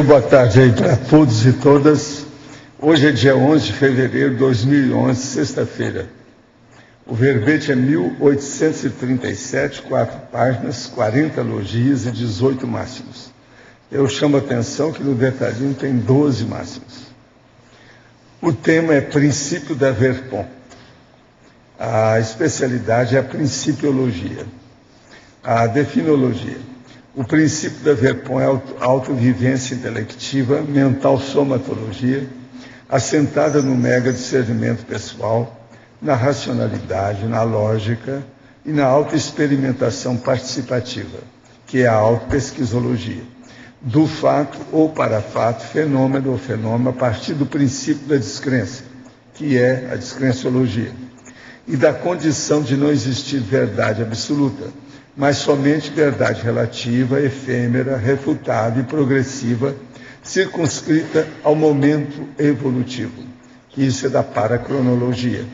Boa tarde aí para todos e todas. Hoje é dia 11 de fevereiro de 2011, sexta-feira. O verbete é 1837, 4 páginas, 40 elogios e 18 máximos. Eu chamo a atenção que no detalhinho tem 12 máximos. O tema é princípio da Verpon. A especialidade é a principiologia. A definologia. O princípio da Verpon é a autovivência intelectiva, mental somatologia, assentada no mega discernimento pessoal, na racionalidade, na lógica e na autoexperimentação participativa, que é a autopesquisologia, do fato ou para fato, fenômeno ou fenômeno, a partir do princípio da descrença, que é a descrenciologia, e da condição de não existir verdade absoluta, mas somente verdade relativa, efêmera, refutável e progressiva, circunscrita ao momento evolutivo, que isso é da paracronologia,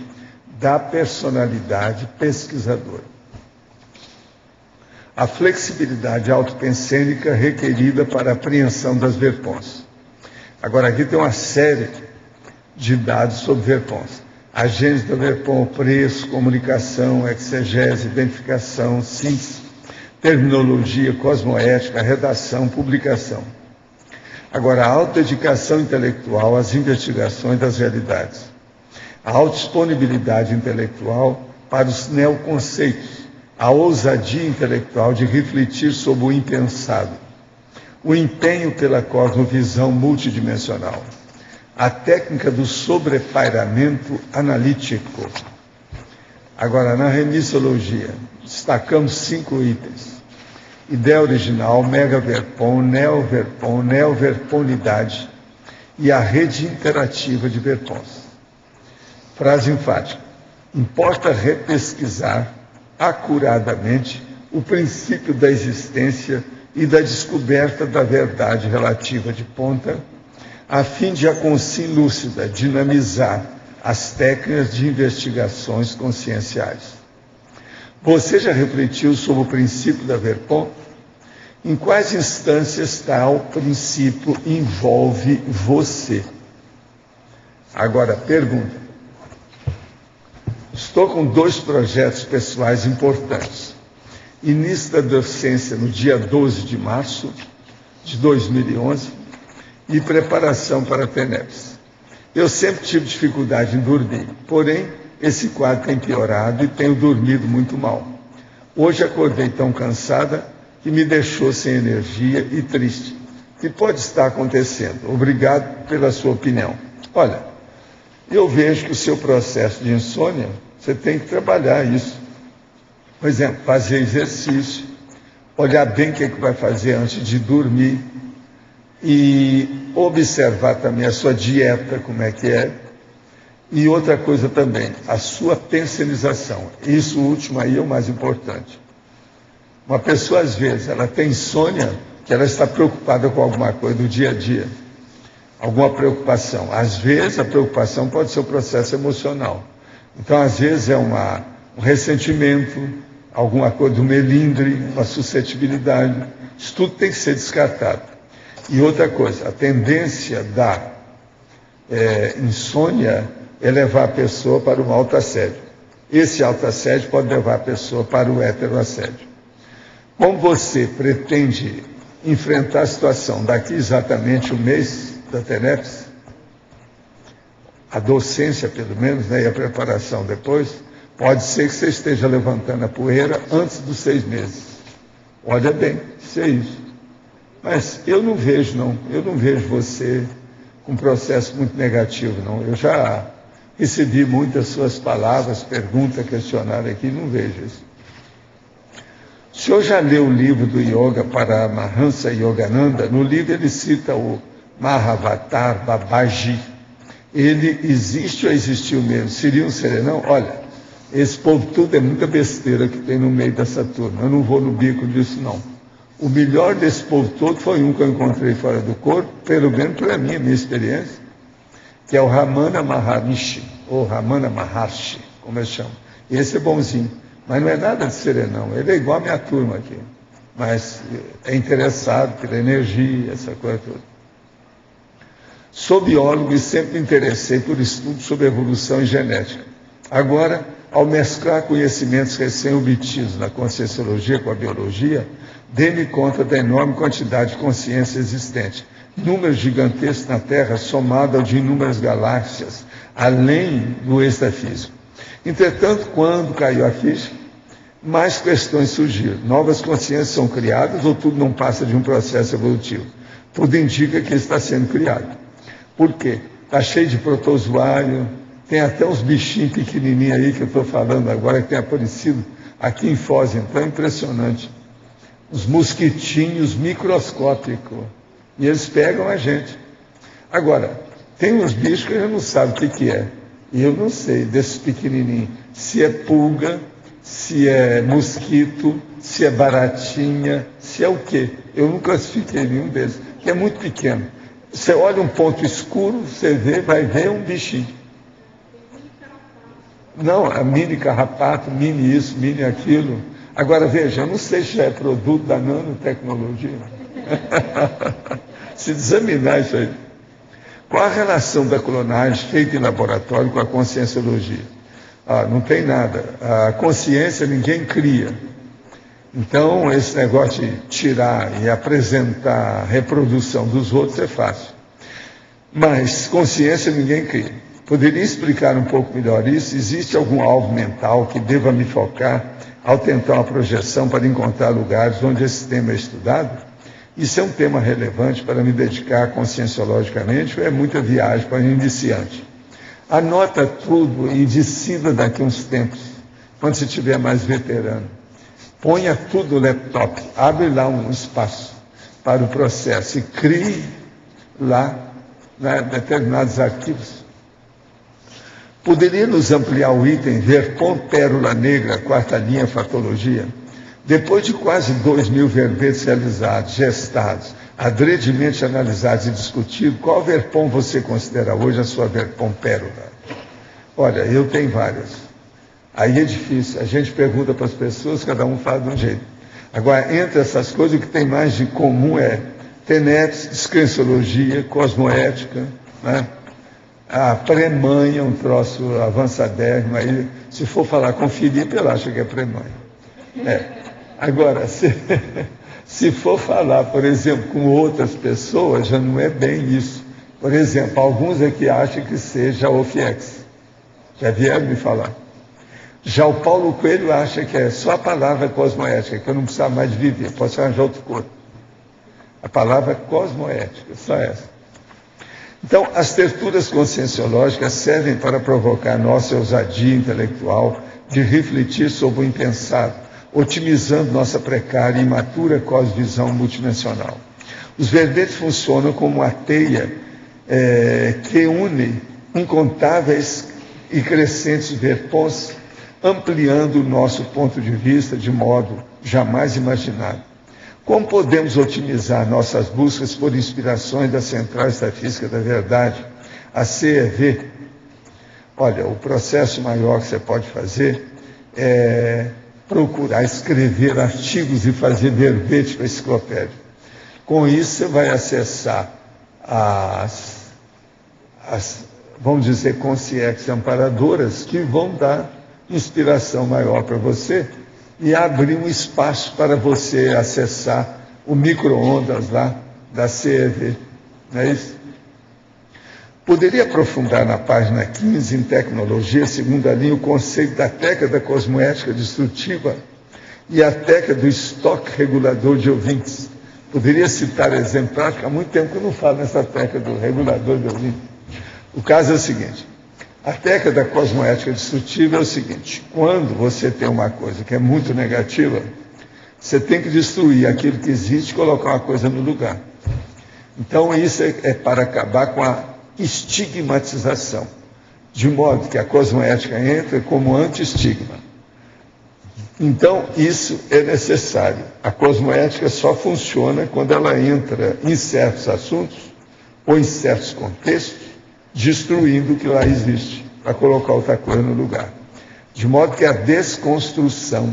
da personalidade pesquisadora. A flexibilidade autopensênica requerida para a apreensão das Verpons. Agora, aqui tem uma série de dados sobre Verpons. A gênese da Verpon, o preço, comunicação, exegese, identificação, síntese, terminologia, cosmoética, redação, publicação. Agora, a autodedicação intelectual às investigações das realidades. A autodisponibilidade intelectual para os neoconceitos. A ousadia intelectual de refletir sobre o impensado. O empenho pela cosmovisão multidimensional. A técnica do sobrepairamento analítico. Agora, na remissologia, destacamos 5 itens. Ideia original, mega-verpon, neo-verpon, neo-verponidade e a rede interativa de verpons. Frase enfática. Importa repesquisar acuradamente o princípio da existência e da descoberta da verdade relativa de ponta, a fim de, a consim lúcida, dinamizar as técnicas de investigações conscienciais. Você já refletiu sobre o princípio da Verpon? Em quais instâncias tal princípio envolve você? Agora, pergunta. Estou com 2 projetos pessoais importantes. Início da docência no dia 12 de março de 2011, e preparação para a TENEPS. Eu sempre tive dificuldade em dormir, porém, esse quadro tem piorado e tenho dormido muito mal. Hoje acordei tão cansada que me deixou sem energia e triste. O que pode estar acontecendo? Obrigado pela sua opinião. Olha, eu vejo que o seu processo de insônia, você tem que trabalhar isso. Por exemplo, fazer exercício, olhar bem o que vai fazer antes de dormir, e observar também a sua dieta, como é que é, e outra coisa também, a sua pensionização. Isso último aí é o mais importante. Uma pessoa, às vezes, ela tem insônia, que ela está preocupada com alguma coisa do dia a dia, alguma preocupação. Às vezes, a preocupação pode ser um processo emocional. Então, às vezes, é um ressentimento, alguma coisa do melindre, uma suscetibilidade. Isso tudo tem que ser descartado. E outra coisa, a tendência da insônia é levar a pessoa para um autoassédio. Esse autoassédio pode levar a pessoa para o heteroassédio. Como você pretende enfrentar a situação daqui exatamente um mês da TENEPS, a docência pelo menos, né, e a preparação depois, pode ser que você esteja levantando a poeira antes dos 6 meses. Olha bem, isso é isso. Mas eu não vejo você com um processo muito negativo, não. Eu já recebi muitas suas palavras, perguntas, questionário aqui, não vejo isso. O senhor já leu o livro do Yoga Paramahansa Yogananda? No livro ele cita o Mahavatar Babaji. Ele existe ou existiu mesmo? Seria um serenão? Olha, Esse povo tudo é muita besteira que tem no meio dessa turma. Eu não vou no bico disso, não. O melhor desse povo todo foi um que eu encontrei fora do corpo, pelo menos para mim, a minha experiência, que é o Ramana Maharishi, ou Ramana Maharshi, como eles chamam. Esse é bonzinho, mas não é nada de serenão. Ele é igual a minha turma aqui, mas é interessado pela energia, essa coisa toda. Sou biólogo e sempre me interessei por estudos sobre evolução e genética. Agora, ao mesclar conhecimentos recém-obtidos na conscienciologia com a biologia, dei-me conta da enorme quantidade de consciência existente. Números gigantescos na Terra, somado ao de inúmeras galáxias, além do extrafísico. Entretanto, quando caiu a ficha, mais questões surgiram. Novas consciências são criadas ou tudo não passa de um processo evolutivo? Tudo indica que está sendo criado. Por quê? Está cheio de protozoário, tem até uns bichinhos pequenininhos aí que eu estou falando agora, que tem aparecido aqui em Foz, então é impressionante. Os mosquitinhos microscópicos. E eles pegam a gente. Agora, tem uns bichos que a gente não sabe o que é. E eu não sei, desses pequenininhos, se é pulga, se é mosquito, se é baratinha, se é o quê. Eu não classifiquei nenhum deles, que é muito pequeno. Você olha um ponto escuro, você vê, vai ver um bichinho. Não, a mini carrapato, mini isso, mini aquilo. Agora, veja, eu não sei se já é produto da nanotecnologia. Se examinar isso aí. Qual a relação da clonagem feita em laboratório com a conscienciologia? Não tem nada. A consciência ninguém cria. Então, esse negócio de tirar e apresentar a reprodução dos outros é fácil. Mas consciência ninguém cria. Poderia explicar um pouco melhor isso? Existe algum alvo mental que deva me focar ao tentar uma projeção para encontrar lugares onde esse tema é estudado? Isso é um tema relevante para me dedicar conscienciologicamente ou é muita viagem para um iniciante? Anota tudo e decida daqui a uns tempos, quando você estiver mais veterano. Ponha tudo no laptop, abre lá um espaço para o processo e crie lá determinados arquivos. Poderia nos ampliar o item Verpon Pérola Negra, quarta linha Fatologia? Depois de quase 2.000 verbetes realizados, gestados, adredemente analisados e discutidos, qual Verpon você considera hoje a sua Verpon Pérola? Olha, eu tenho várias. Aí é difícil, a gente pergunta para as pessoas, cada um fala de um jeito. Agora, entre essas coisas, o que tem mais de comum é Tenetes, Descrenciologia, Cosmoética, né? A pré-manha, um troço avançadérrimo, aí, se for falar com o Felipe, ele acha que é pré-manha. Agora, se for falar, por exemplo, com outras pessoas, já não é bem isso. Por exemplo, alguns aqui acham que seja o FIEX. Já vieram me falar. Já o Paulo Coelho acha que é só a palavra cosmoética, que eu não precisava mais de viver, posso arranjar outro corpo. A palavra cosmoética, só essa. Então, as terturas conscienciológicas servem para provocar nossa ousadia intelectual de refletir sobre o impensado, otimizando nossa precária e imatura cosvisão multidimensional. Os verbetes funcionam como uma teia que une incontáveis e crescentes verpons, ampliando o nosso ponto de vista de modo jamais imaginado. Como podemos otimizar nossas buscas por inspirações da Central Extrafísica da Verdade, a CEV? Olha, o processo maior que você pode fazer é procurar escrever artigos e fazer verbete para a enciclopédia. Com isso, você vai acessar vamos dizer, consciências amparadoras que vão dar inspiração maior para você e abrir um espaço para você acessar o micro-ondas lá da CEV. Não é isso? Poderia aprofundar na página 15, em tecnologia, segunda linha, o conceito da técnica cosmoética destrutiva e a técnica do estoque regulador de ouvintes. Poderia citar exemplo prático, há muito tempo que eu não falo nessa técnica do regulador de ouvintes. O caso é o seguinte, a técnica da cosmoética destrutiva é o seguinte, quando você tem uma coisa que é muito negativa, você tem que destruir aquilo que existe e colocar uma coisa no lugar. Então isso é para acabar com a estigmatização. de modo que a cosmoética entra como anti-estigma. Então, isso é necessário. A cosmoética só funciona quando ela entra em certos assuntos ou em certos contextos, destruindo o que lá existe, para colocar outra coisa no lugar. De modo que a desconstrução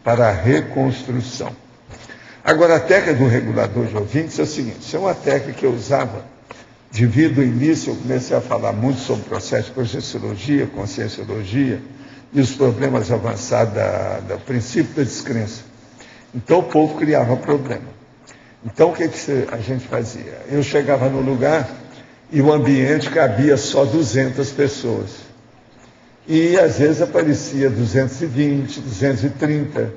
para a reconstrução. Agora, a técnica do regulador de ouvintes é o seguinte, isso é uma técnica que eu usava, devido ao início, eu comecei a falar muito sobre o processo de projeciologia, conscienciologia, e os problemas avançados do princípio da descrença. Então o povo criava problema. Então o que a gente fazia? Eu chegava no lugar e o ambiente cabia só 200 pessoas. E às vezes aparecia 220, 230.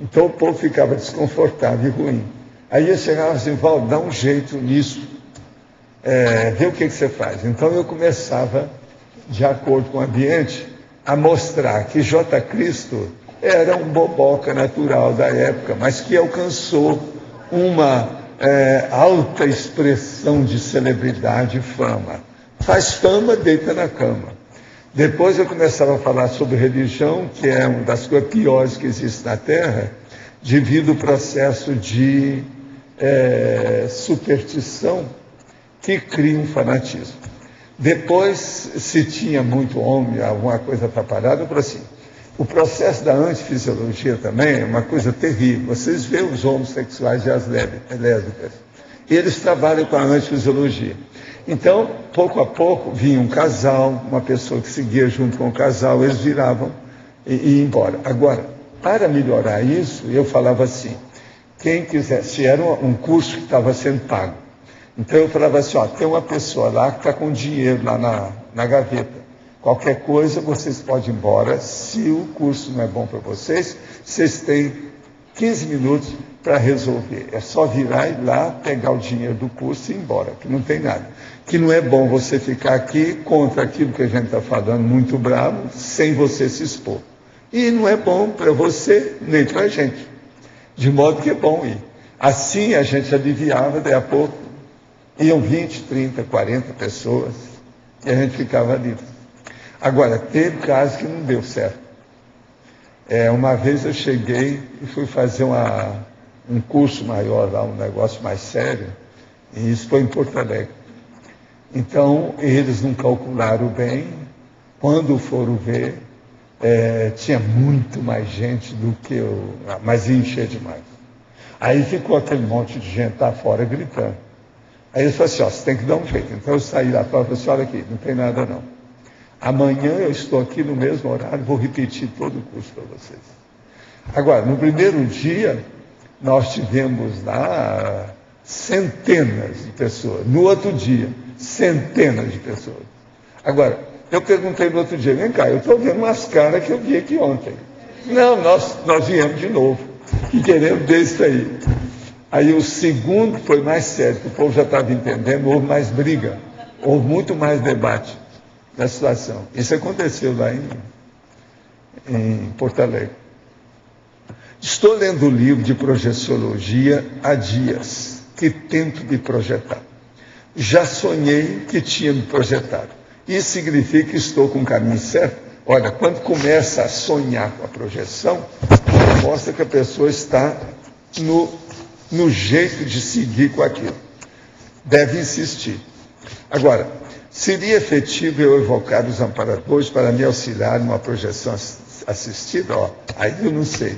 Então o povo ficava desconfortável e ruim. Aí eu chegava assim, Valdo, dá um jeito nisso. Vê o que você faz. Então eu começava, de acordo com o ambiente, a mostrar que J. Cristo era um boboca natural da época, mas que alcançou uma alta expressão de celebridade e fama. Faz fama, deita na cama. Depois eu começava a falar sobre religião, que é uma das coisas piores que existe na Terra, devido ao processo de superstição que cria um fanatismo. Depois, se tinha muito homem, alguma coisa atrapalhada, eu falei assim, o processo da antifisiologia também é uma coisa terrível. Vocês veem os homossexuais e as lésbicas. Eles trabalham com a antifisiologia. Então, pouco a pouco, vinha um casal, uma pessoa que seguia junto com o casal, eles viravam e iam embora. Agora, para melhorar isso, eu falava assim, quem quiser, se era um curso que estava sendo pago, então eu falava assim, tem uma pessoa lá que está com dinheiro lá na gaveta. Qualquer coisa, vocês podem ir embora. Se o curso não é bom para vocês, vocês têm 15 minutos para resolver. É só virar e ir lá, pegar o dinheiro do curso e ir embora, que não tem nada. Que não é bom você ficar aqui contra aquilo que a gente está falando, muito bravo, sem você se expor. E não é bom para você, nem para a gente. De modo que é bom ir. Assim a gente aliviava, daí a pouco, iam 20, 30, 40 pessoas e a gente ficava livre. Agora, teve casos que não deu certo. Uma vez eu cheguei e fui fazer um curso maior lá, um negócio mais sério, e isso foi em Porto Alegre. Então, eles não calcularam bem, quando foram ver, tinha muito mais gente do que eu, mas ia encher demais. Aí ficou aquele monte de gente lá fora gritando. Aí eles falaram assim, você tem que dar um jeito. Então eu saí lá fora e falei assim, olha aqui, não tem nada não. Amanhã eu estou aqui no mesmo horário, vou repetir todo o curso para vocês. Agora, no primeiro dia, nós tivemos lá centenas de pessoas. No outro dia, centenas de pessoas. Agora, eu perguntei no outro dia, vem cá, eu estou vendo umas caras que eu vi aqui ontem. Não, nós viemos de novo e queremos ver isso aí. Aí o segundo foi mais sério, porque o povo já estava entendendo, houve mais briga, houve muito mais debate na situação. Isso aconteceu lá em Porto Alegre. Estou lendo o livro de projeciologia há dias, que tento me projetar. Já sonhei que tinha me projetado. Isso significa que estou com o caminho certo? Olha, quando começa a sonhar com a projeção, mostra que a pessoa está no jeito de seguir com aquilo. Deve insistir. Agora, seria efetivo eu evocar os amparadores para me auxiliar numa projeção assistida? Aí eu não sei.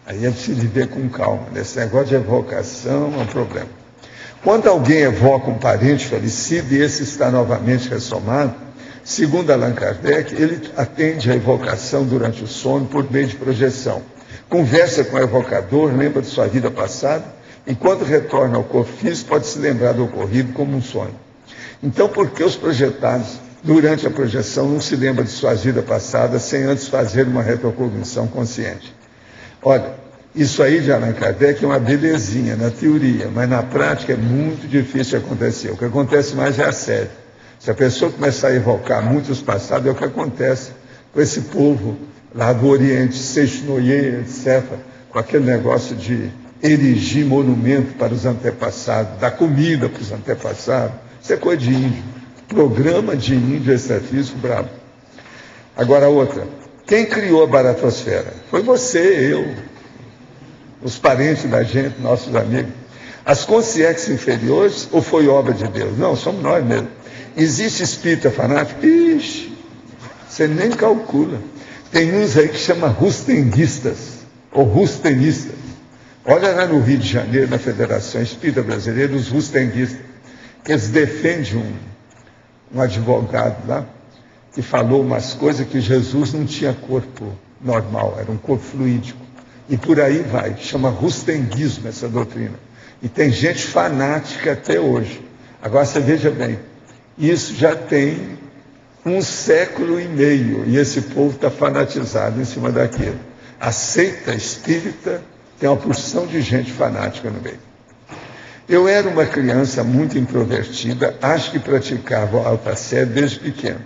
Aí é preciso viver com calma. Esse negócio de evocação é um problema. Quando alguém evoca um parente falecido e esse está novamente ressomado, segundo Allan Kardec, ele atende à evocação durante o sono por meio de projeção. Conversa com o evocador, lembra de sua vida passada, enquanto retorna ao corpo físico, pode se lembrar do ocorrido como um sonho. Então, por que os projetados, durante a projeção, não se lembram de suas vidas passadas sem antes fazer uma retrocognição consciente? Olha, isso aí de Allan Kardec é uma belezinha na teoria, mas na prática é muito difícil de acontecer. O que acontece mais é a sério. Se a pessoa começar a evocar muitos passados, é o que acontece com esse povo lá do Oriente, Seixinoye, etc., com aquele negócio de erigir monumento para os antepassados, dar comida para os antepassados. Isso é coisa de índio. Programa de índio extrafísico bravo. Agora outra, quem criou a baratosfera? Foi você, eu, os parentes da gente, nossos amigos. As consciências inferiores, ou foi obra de Deus? Não, somos nós mesmos. Existe espírita fanático? Ixi, você nem calcula. Tem uns aí que chama rustenguistas, ou rustenistas. Olha lá no Rio de Janeiro, na Federação Espírita Brasileira, os rustenguistas, que eles defendem um advogado lá, que falou umas coisas que Jesus não tinha corpo normal, era um corpo fluídico. E por aí vai, chama rustenguismo essa doutrina. E tem gente fanática até hoje. Agora você veja bem, isso já tem 1 século e meio, e esse povo está fanatizado em cima daquilo. A seita espírita tem uma porção de gente fanática no meio. Eu era uma criança muito introvertida, acho que praticava alta série desde pequeno,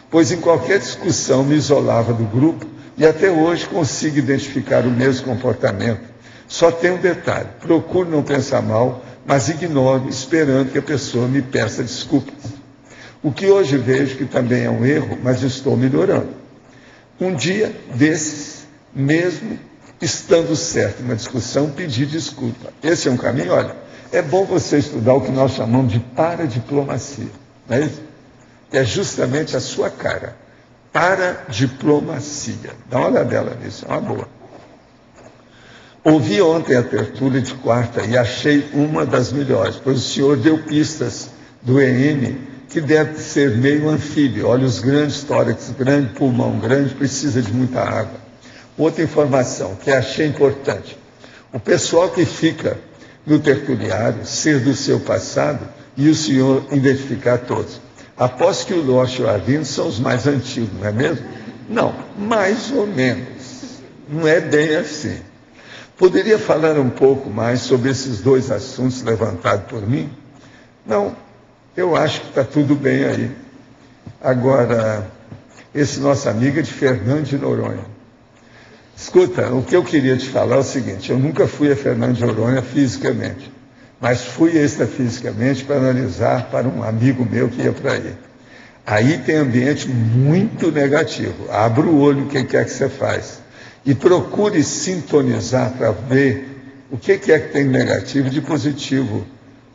pois em qualquer discussão me isolava do grupo e até hoje consigo identificar o mesmo comportamento. Só tem um detalhe, procuro não pensar mal, mas ignoro, esperando que a pessoa me peça desculpas. O que hoje vejo que também é um erro, mas estou melhorando. Um dia desses, mesmo estando certo numa discussão, pedir desculpa. Esse é um caminho, olha, é bom você estudar o que nós chamamos de paradiplomacia, não é isso? Que é justamente a sua cara. Paradiplomacia. Dá uma olhadela nisso, é uma boa. Ouvi ontem a tertúlia de quarta e achei uma das melhores, pois o senhor deu pistas do EM, que deve ser meio anfíbio. Olha os grandes tórax, grande pulmão, grande, precisa de muita água. Outra informação que achei importante. O pessoal que fica no tertuliário, ser do seu passado e o senhor identificar todos. Aposto que o Lócio e o Arlindo são os mais antigos, não é mesmo? Não, mais ou menos. Não é bem assim. Poderia falar um pouco mais sobre esses dois assuntos levantados por mim? Não, eu acho que está tudo bem aí. Agora, esse nosso amigo é de Fernando de Noronha. Escuta, o que eu queria te falar é o seguinte, eu nunca fui a Fernando de Noronha fisicamente, mas fui extrafisicamente para analisar para um amigo meu que ia para aí. Aí tem ambiente muito negativo. Abra o olho o que quer que você faz. E procure sintonizar para ver o que é que tem de negativo e de positivo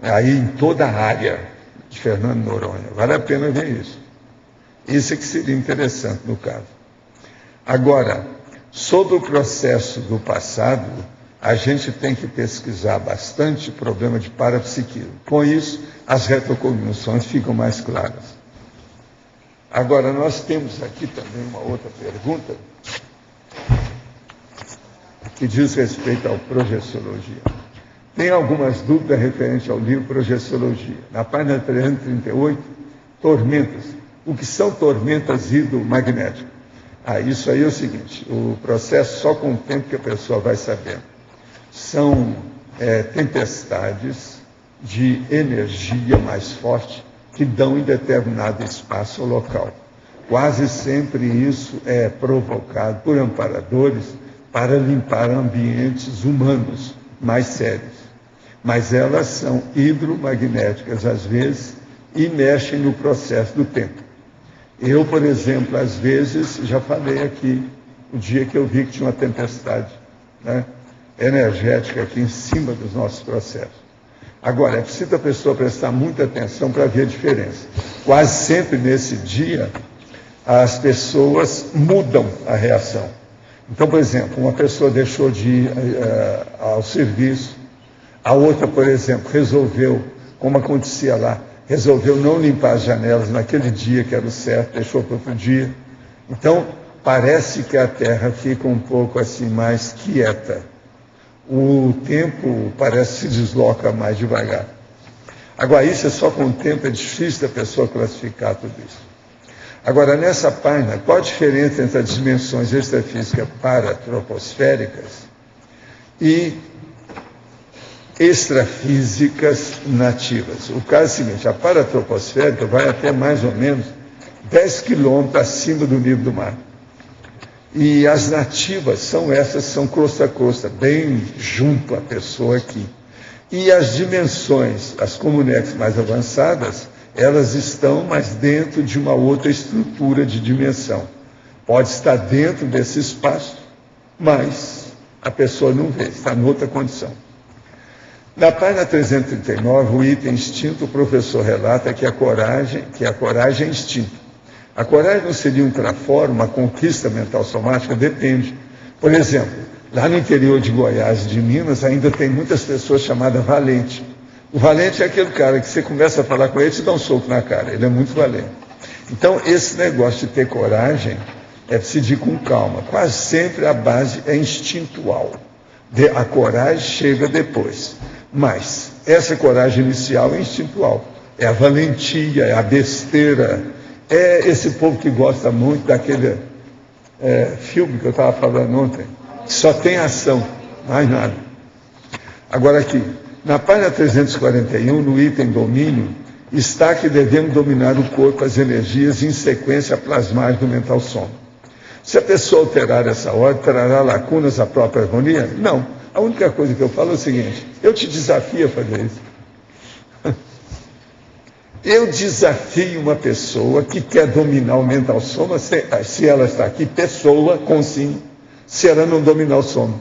aí em toda a área de Fernando de Noronha. Vale a pena ver isso. Isso é que seria interessante no caso. Agora, sobre o processo do passado, a gente tem que pesquisar bastante o problema de parapsiquismo. Com isso, as retrocognições ficam mais claras. Agora, nós temos aqui também uma outra pergunta que diz respeito à projeciologia. Tem algumas dúvidas referentes ao livro Projeciologia. Na página 338, tormentas. O que são tormentas hidromagnéticas? Isso aí é o seguinte, o processo só com o tempo que a pessoa vai sabendo. São tempestades de energia mais forte que dão em determinado espaço ou local. Quase sempre isso é provocado por amparadores para limpar ambientes humanos mais sérios. Mas elas são hidromagnéticas às vezes e mexem no processo do tempo. Eu, por exemplo, às vezes, já falei aqui, o dia que eu vi que tinha uma tempestade, né, energética aqui em cima dos nossos processos. Agora, é preciso a pessoa prestar muita atenção para ver a diferença. Quase sempre nesse dia, as pessoas mudam a reação. Então, por exemplo, uma pessoa deixou de ir ao serviço, a outra, por exemplo, resolveu, como acontecia lá, resolveu não limpar as janelas naquele dia que era o certo, deixou para outro dia. Então, parece que a Terra fica um pouco assim mais quieta. O tempo parece que se desloca mais devagar. Agora, isso é só com o tempo, é difícil da pessoa classificar tudo isso. Agora, nessa página, qual a diferença entre as dimensões extrafísicas paratroposféricas e extrafísicas nativas? O caso é o seguinte, a paratroposférica vai até mais ou menos 10 quilômetros acima do nível do mar. E as nativas são essas, são crosta a crosta, bem junto à pessoa aqui. E as dimensões, as comunex mais avançadas, elas estão mais dentro de uma outra estrutura de dimensão. Pode estar dentro desse espaço, mas a pessoa não vê, está em outra condição. Na página 339, o item instinto, o professor relata que a coragem é instinto. A coragem não seria um trafora, uma conquista mental somática? Depende. Por exemplo, lá no interior de Goiás e de Minas, ainda tem muitas pessoas chamadas valente. O valente é aquele cara que você começa a falar com ele e te dá um soco na cara. Ele é muito valente. Então, esse negócio de ter coragem é decidir com calma. Quase sempre a base é instintual. A coragem chega depois. Mas essa coragem inicial é instintual. É a valentia, é a besteira. É esse povo que gosta muito daquele filme que eu estava falando ontem. Só tem ação, mais nada. Agora aqui, na página 341, no item domínio, está que devemos dominar o corpo, as energias, em sequência a plasmagem do mental soma. Se a pessoa alterar essa ordem, trará lacunas à própria harmonia? Não. A única coisa que eu falo é o seguinte: eu te desafio a fazer isso. Eu desafio uma pessoa que quer dominar o mental soma, se ela está aqui, pessoa com sim, se ela não dominar o soma.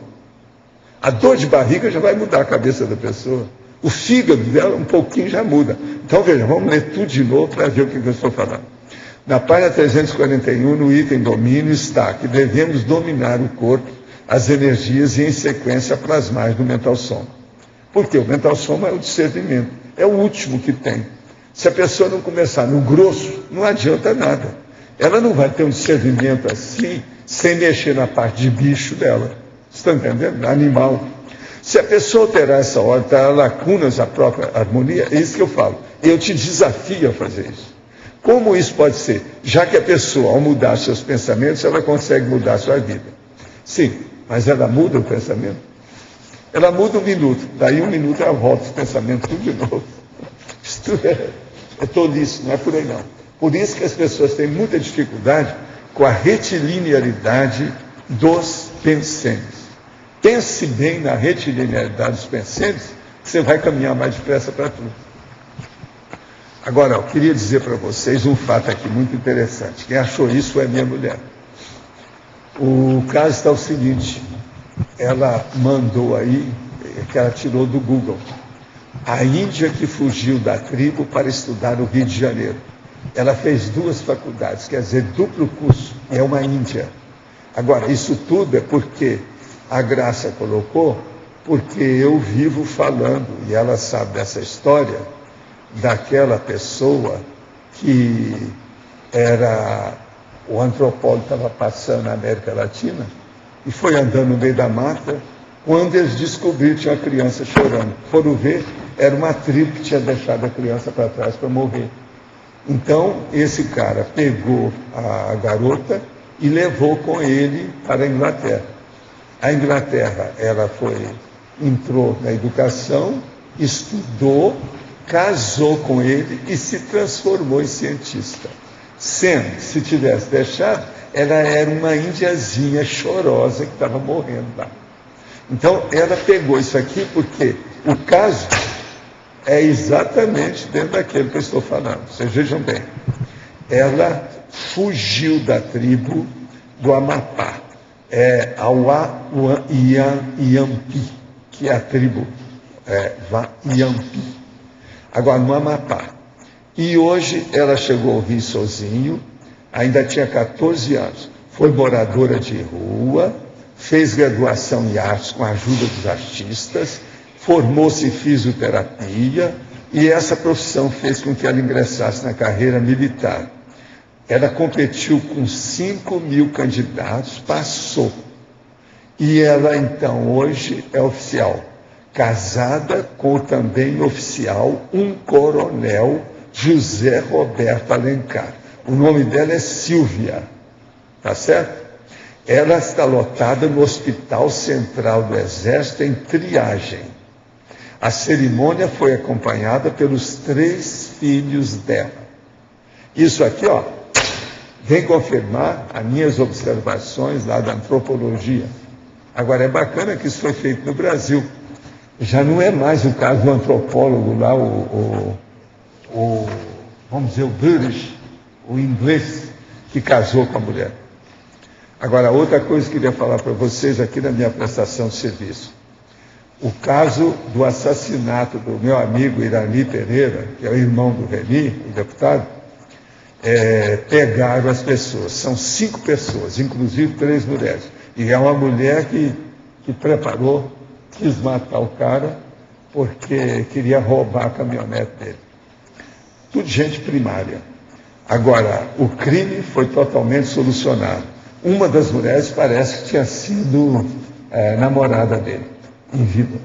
A dor de barriga já vai mudar a cabeça da pessoa. O fígado dela um pouquinho já muda. Então, veja, vamos ler tudo de novo para ver o que eu estou falando. Na página 341, no item domínio, está que devemos dominar o corpo, as energias e, em sequência, a plasmagem do mental soma. Por quê? O mental soma é o discernimento. É o último que tem. Se a pessoa não começar no grosso, não adianta nada. Ela não vai ter um discernimento assim, sem mexer na parte de bicho dela. Você está entendendo? Animal. Se a pessoa alterar essa ordem, terá lacunas à própria harmonia, é isso que eu falo. Eu te desafio a fazer isso. Como isso pode ser? Já que a pessoa, ao mudar seus pensamentos, ela consegue mudar a sua vida. Sim, mas ela muda o pensamento. Ela muda um minuto, daí um minuto ela volta os pensamentos tudo de novo. Isso é tolice, não é por aí não. Por isso que as pessoas têm muita dificuldade com a retilinearidade dos pensamentos. Pense bem na retilinearidade dos pensamentos, que você vai caminhar mais depressa para tudo. Agora, eu queria dizer para vocês um fato aqui muito interessante. Quem achou isso é minha mulher. O caso está o seguinte: ela mandou aí, que ela tirou do Google, a Índia que fugiu da tribo para estudar no Rio de Janeiro. Ela fez 2 faculdades, quer dizer, duplo curso, e é uma Índia. Agora, isso tudo é porque a Graça colocou, porque eu vivo falando, e ela sabe dessa história, daquela pessoa que era o antropólogo que estava passando na América Latina e foi andando no meio da mata, quando eles descobriram que tinha uma criança chorando. Foram ver, era uma tribo que tinha deixado a criança para trás para morrer. Então, esse cara pegou a garota e levou com ele para a Inglaterra. A Inglaterra, ela entrou na educação, estudou, casou com ele e se transformou em cientista. Sendo que, se tivesse deixado, ela era uma indiazinha chorosa que estava morrendo lá. Então, ela pegou isso aqui porque o caso é exatamente dentro daquilo que eu estou falando. Vocês vejam bem. Ela fugiu da tribo do Amapá. É Auá-Iampi, que é a tribo Iampi. Agora, no Amapá. E hoje ela chegou ao Rio sozinho, ainda tinha 14 anos. Foi moradora de rua, fez graduação em artes com a ajuda dos artistas, formou-se em fisioterapia, e essa profissão fez com que ela ingressasse na carreira militar. Ela competiu com 5.000 candidatos, passou. E ela, então, hoje é oficial, casada com também oficial, um coronel, José Roberto Alencar. O nome dela é Silvia, tá certo? Ela está lotada no Hospital Central do Exército em triagem. A cerimônia foi acompanhada pelos 3 filhos dela. Isso aqui, ó, vem confirmar as minhas observações lá da antropologia. Agora, é bacana que isso foi feito no Brasil. Já não é mais o caso do antropólogo lá, vamos dizer, o British, o inglês, que casou com a mulher. Agora, outra coisa que eu queria falar para vocês aqui na minha prestação de serviço. O caso do assassinato do meu amigo Irani Pereira, que é o irmão do Reni, o deputado, pegaram as pessoas. São 5 pessoas, inclusive 3 mulheres. E é uma mulher que preparou, quis matar o cara, porque queria roubar a caminhonete dele. Tudo gente primária. Agora, o crime foi totalmente solucionado. Uma das mulheres parece que tinha sido namorada dele, em vida.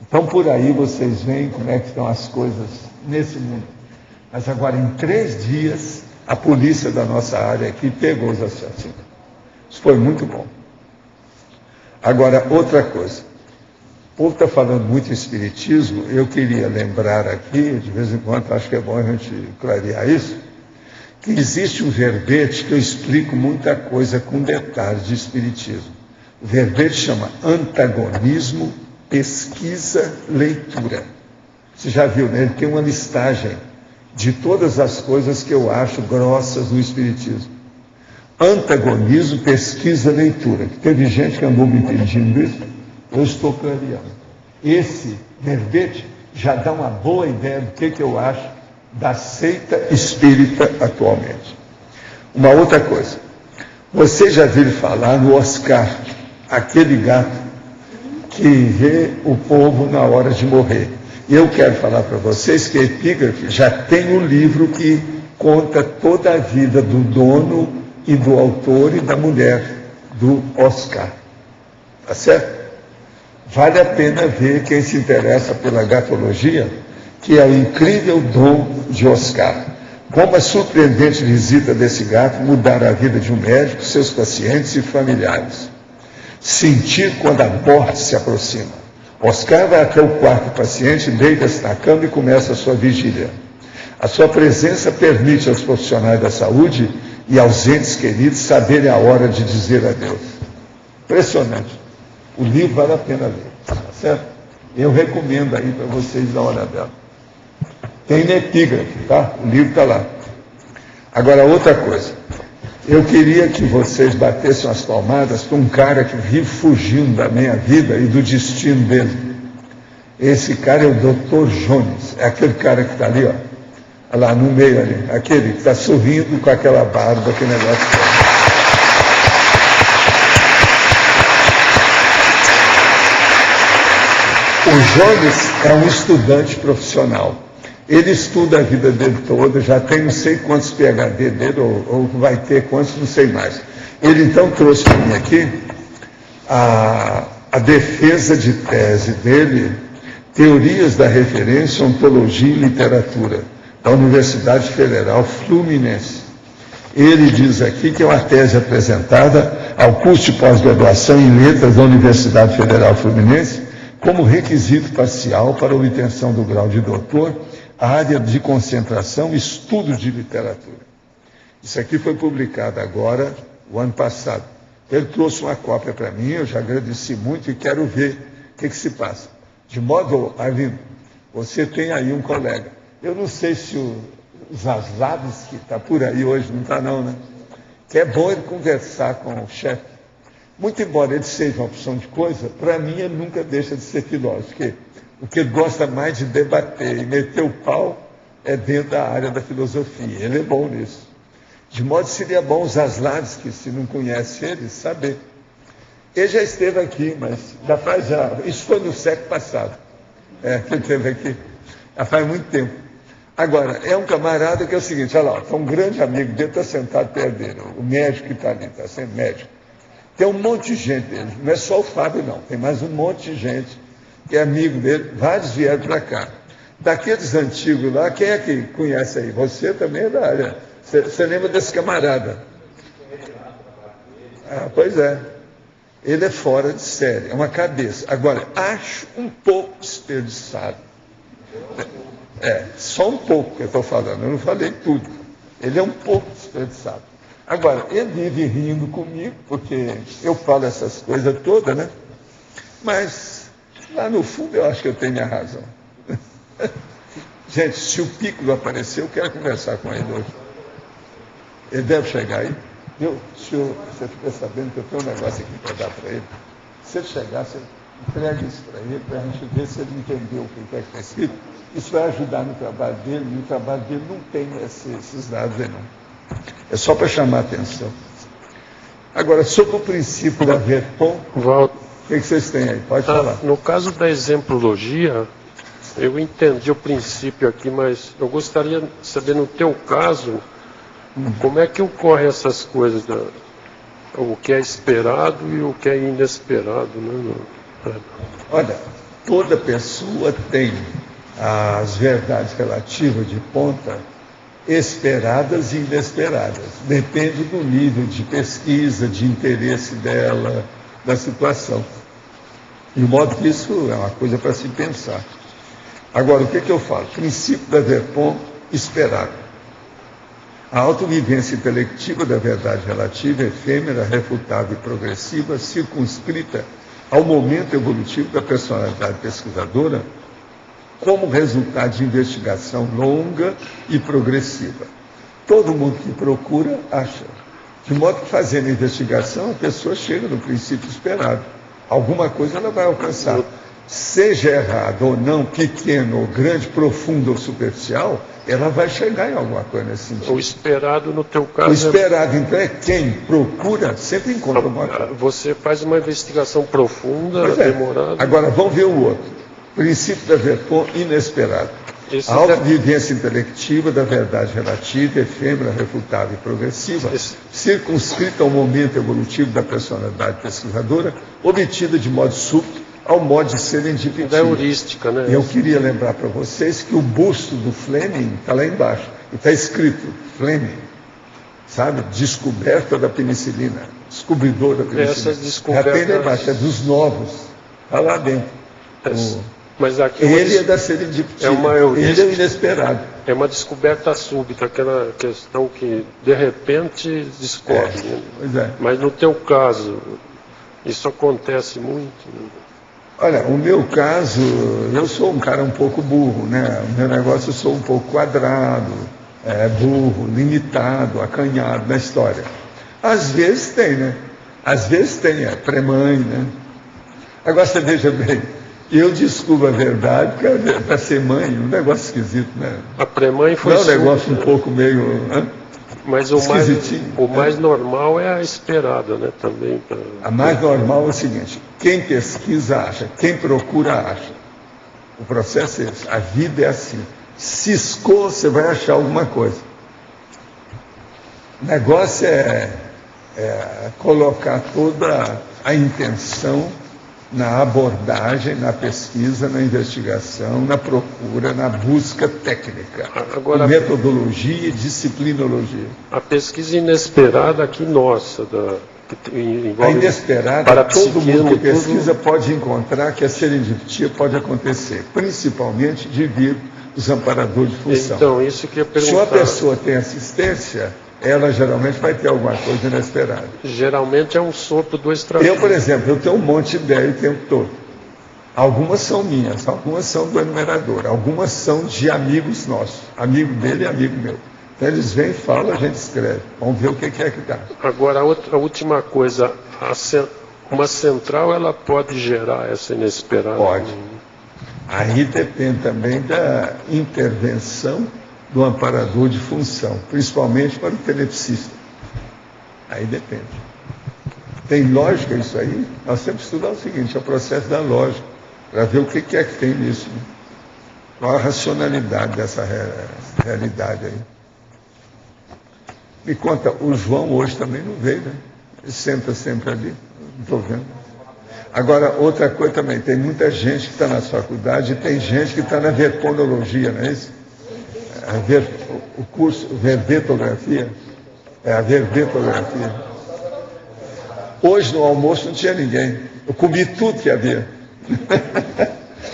Então, por aí vocês veem como é que estão as coisas nesse mundo. Mas agora, em 3 dias, a polícia da nossa área aqui pegou os assassinos. Isso foi muito bom. Agora, outra coisa. O povo está falando muito em espiritismo, eu queria lembrar aqui, de vez em quando, acho que é bom a gente clarear isso, que existe um verbete que eu explico muita coisa com detalhes de espiritismo. O verbete chama antagonismo, pesquisa, leitura. Você já viu, né? Ele tem uma listagem de todas as coisas que eu acho grossas no espiritismo. Antagonismo, pesquisa, leitura. Teve gente que andou me pedindo isso, eu estou clareando. Esse verbete já dá uma boa ideia do que eu acho da seita espírita atualmente. Uma outra coisa. Você já viu falar no Oscar, aquele gato que vê o povo na hora de morrer. E eu quero falar para vocês que a Epígrafe já tem um livro que conta toda a vida do dono e do autor e da mulher do Oscar. Tá certo? Vale a pena ver quem se interessa pela gatologia, que é o incrível dom de Oscar. Como a surpreendente visita desse gato mudara a vida de um médico, seus pacientes e familiares. Sentir quando a morte se aproxima. Oscar vai até o quarto do paciente, deita-se na cama e começa a sua vigília. A sua presença permite aos profissionais da saúde e aos entes queridos saberem a hora de dizer adeus. Impressionante. O livro vale a pena ler, tá certo? Eu recomendo aí para vocês a hora dela. Tem na Epígrafe, tá? O livro está lá. Agora, outra coisa. Eu queria que vocês batessem as palmadas para um cara que vive fugindo da minha vida e do destino dele. Esse cara é o Dr. Jones, é aquele cara que está ali, ó. Olha lá no meio ali, aquele que está sorrindo com aquela barba, aquele negócio. O Jones é um estudante profissional. Ele estuda a vida dele toda, já tem não sei quantos PhD dele, ou vai ter quantos, não sei mais. Ele então trouxe para mim aqui a defesa de tese dele, Teorias da Referência, Ontologia e Literatura, da Universidade Federal Fluminense. Ele diz aqui que é uma tese apresentada ao curso de pós-graduação em Letras da Universidade Federal Fluminense, como requisito parcial para a obtenção do grau de doutor, a área de concentração, estudo de literatura. Isso aqui foi publicado agora, o ano passado. Ele trouxe uma cópia para mim, eu já agradeci muito e quero ver o que se passa. De modo, Arlindo, você tem aí um colega. Eu não sei se o Zaslaves, que está por aí hoje, não está não, né? Que é bom ele conversar com o chefe. Muito embora ele seja uma opção de coisa, para mim ele nunca deixa de ser filósofo, porque ele gosta mais de debater e meter o pau dentro da área da filosofia. Ele é bom nisso. De modo que seria bom os Zaslaves, que se não conhece ele, saber. Ele já esteve aqui, mas isso foi no século passado, que ele esteve aqui, já faz muito tempo. Agora, é um camarada que é o seguinte, olha lá, está um grande amigo dele, está sentado perto dele, o médico que está ali, está sendo médico. Tem um monte de gente dele, não é só o Fábio não, tem mais um monte de gente que é amigo dele, vários vieram para cá. Daqueles antigos lá, quem é que conhece aí? Você também é da área. Você lembra desse camarada? Pois é. Ele é fora de série, é uma cabeça. Agora, acho um pouco desperdiçado. Só um pouco que eu estou falando, eu não falei tudo. Ele é um pouco desperdiçado. Agora, ele vive rindo comigo, porque eu falo essas coisas todas, né? Mas, lá no fundo, eu acho que eu tenho minha razão. Gente, se o Piccolo aparecer, eu quero conversar com ele hoje. Ele deve chegar aí. Você fica sabendo que eu tenho um negócio aqui para dar para ele. Se ele chegar, você entrega isso para ele, para a gente ver se ele entendeu o que é que está escrito. Isso vai ajudar no trabalho dele, e o trabalho dele não tem esses dados aí, não. É só para chamar a atenção. Agora, sobre o princípio da Verpon, o que vocês têm aí? Pode falar. No caso da exemplologia, eu entendi o princípio aqui, mas eu gostaria de saber, no teu caso, como é que ocorrem essas coisas, o que é esperado e o que é inesperado, né? Olha, toda pessoa tem as verdades relativas de ponta esperadas e inesperadas. Depende do nível de pesquisa, de interesse dela, da situação. De modo que isso é uma coisa para se pensar. Agora, o que eu falo? Princípio da Verpon esperado. A autovivência intelectiva da verdade relativa, efêmera, refutável e progressiva, circunscrita ao momento evolutivo da personalidade pesquisadora, como resultado de investigação longa e progressiva. Todo mundo que procura acha. De modo que, fazendo a investigação, a pessoa chega no princípio esperado. Alguma coisa ela vai alcançar. Seja errado ou não, pequeno ou grande, profundo ou superficial, ela vai chegar em alguma coisa nesse sentido. O esperado, no teu caso... O esperado, então, é quem procura, sempre encontra alguma coisa. Você faz uma investigação profunda, demorada... Agora, vamos ver o outro. Princípio da Verpon inesperado. A autovivência intelectiva da verdade relativa, efêmera, refutável e progressiva, circunscrita ao momento evolutivo da personalidade pesquisadora, obtida de modo súbito, ao modo de serendipity. Da heurística, né? Eu queria lembrar para vocês que o busto do Fleming está lá embaixo. E está escrito Fleming, sabe? Descoberta da penicilina. Descobridor da penicilina. Essas descobertas... Já tem lá embaixo, é dos novos. Está lá dentro. Mas aqui ele é da serendipity. Ele é o inesperado. É uma descoberta súbita, aquela questão que, de repente, descobre. Né? Pois é. Mas no teu caso, isso acontece muito? Né? Olha, o meu caso, eu sou um cara um pouco burro, né? O meu negócio, eu sou um pouco quadrado, burro, limitado, acanhado na história. Às vezes tem, né? Às vezes tem, pré-mãe, né? Agora você veja bem, eu descubro a verdade para ser mãe, um negócio esquisito, né? A pré-mãe foi... Não é um negócio um pouco meio... Mas o mais normal é a esperada, né? Também. A mais normal é o seguinte: quem pesquisa acha, quem procura acha. O processo é esse, a vida é assim. Ciscou, você vai achar alguma coisa. O negócio é colocar toda a intenção na abordagem, na pesquisa, na investigação, na procura, na busca técnica. Agora, metodologia e disciplinologia. A pesquisa inesperada aqui nossa, que envolve... A inesperada, todo mundo que pesquisa pode encontrar que a serendipitia pode acontecer, principalmente de vir os amparadores de função. Então, isso que eu ia perguntar. Se uma pessoa tem assistência, ela geralmente vai ter alguma coisa inesperada. Geralmente é um sopro do extraterrestre. Eu, por exemplo, eu tenho um monte de ideia o tempo todo. Algumas são minhas, algumas são do enumerador, algumas são de amigos nossos. Amigo dele e amigo meu. Então eles vêm, falam, a gente escreve. Vamos ver o que é que dá. Agora, a última coisa, uma central, ela pode gerar essa inesperada? Pode. Aí depende também da intervenção do amparador de função, principalmente para o telepsista. Aí depende. Tem lógica isso aí? Nós temos que estudar o seguinte, é o processo da lógica, para ver o que é que tem nisso. Né? Qual a racionalidade dessa realidade aí. Me conta, o João hoje também não veio, né? Ele senta sempre ali, não estou vendo. Agora, outra coisa também, tem muita gente que está nas faculdades e tem gente que está na verponologia, não é isso? O curso verbetografia, a verbetografia. Hoje no almoço não tinha ninguém. Eu comi tudo que havia.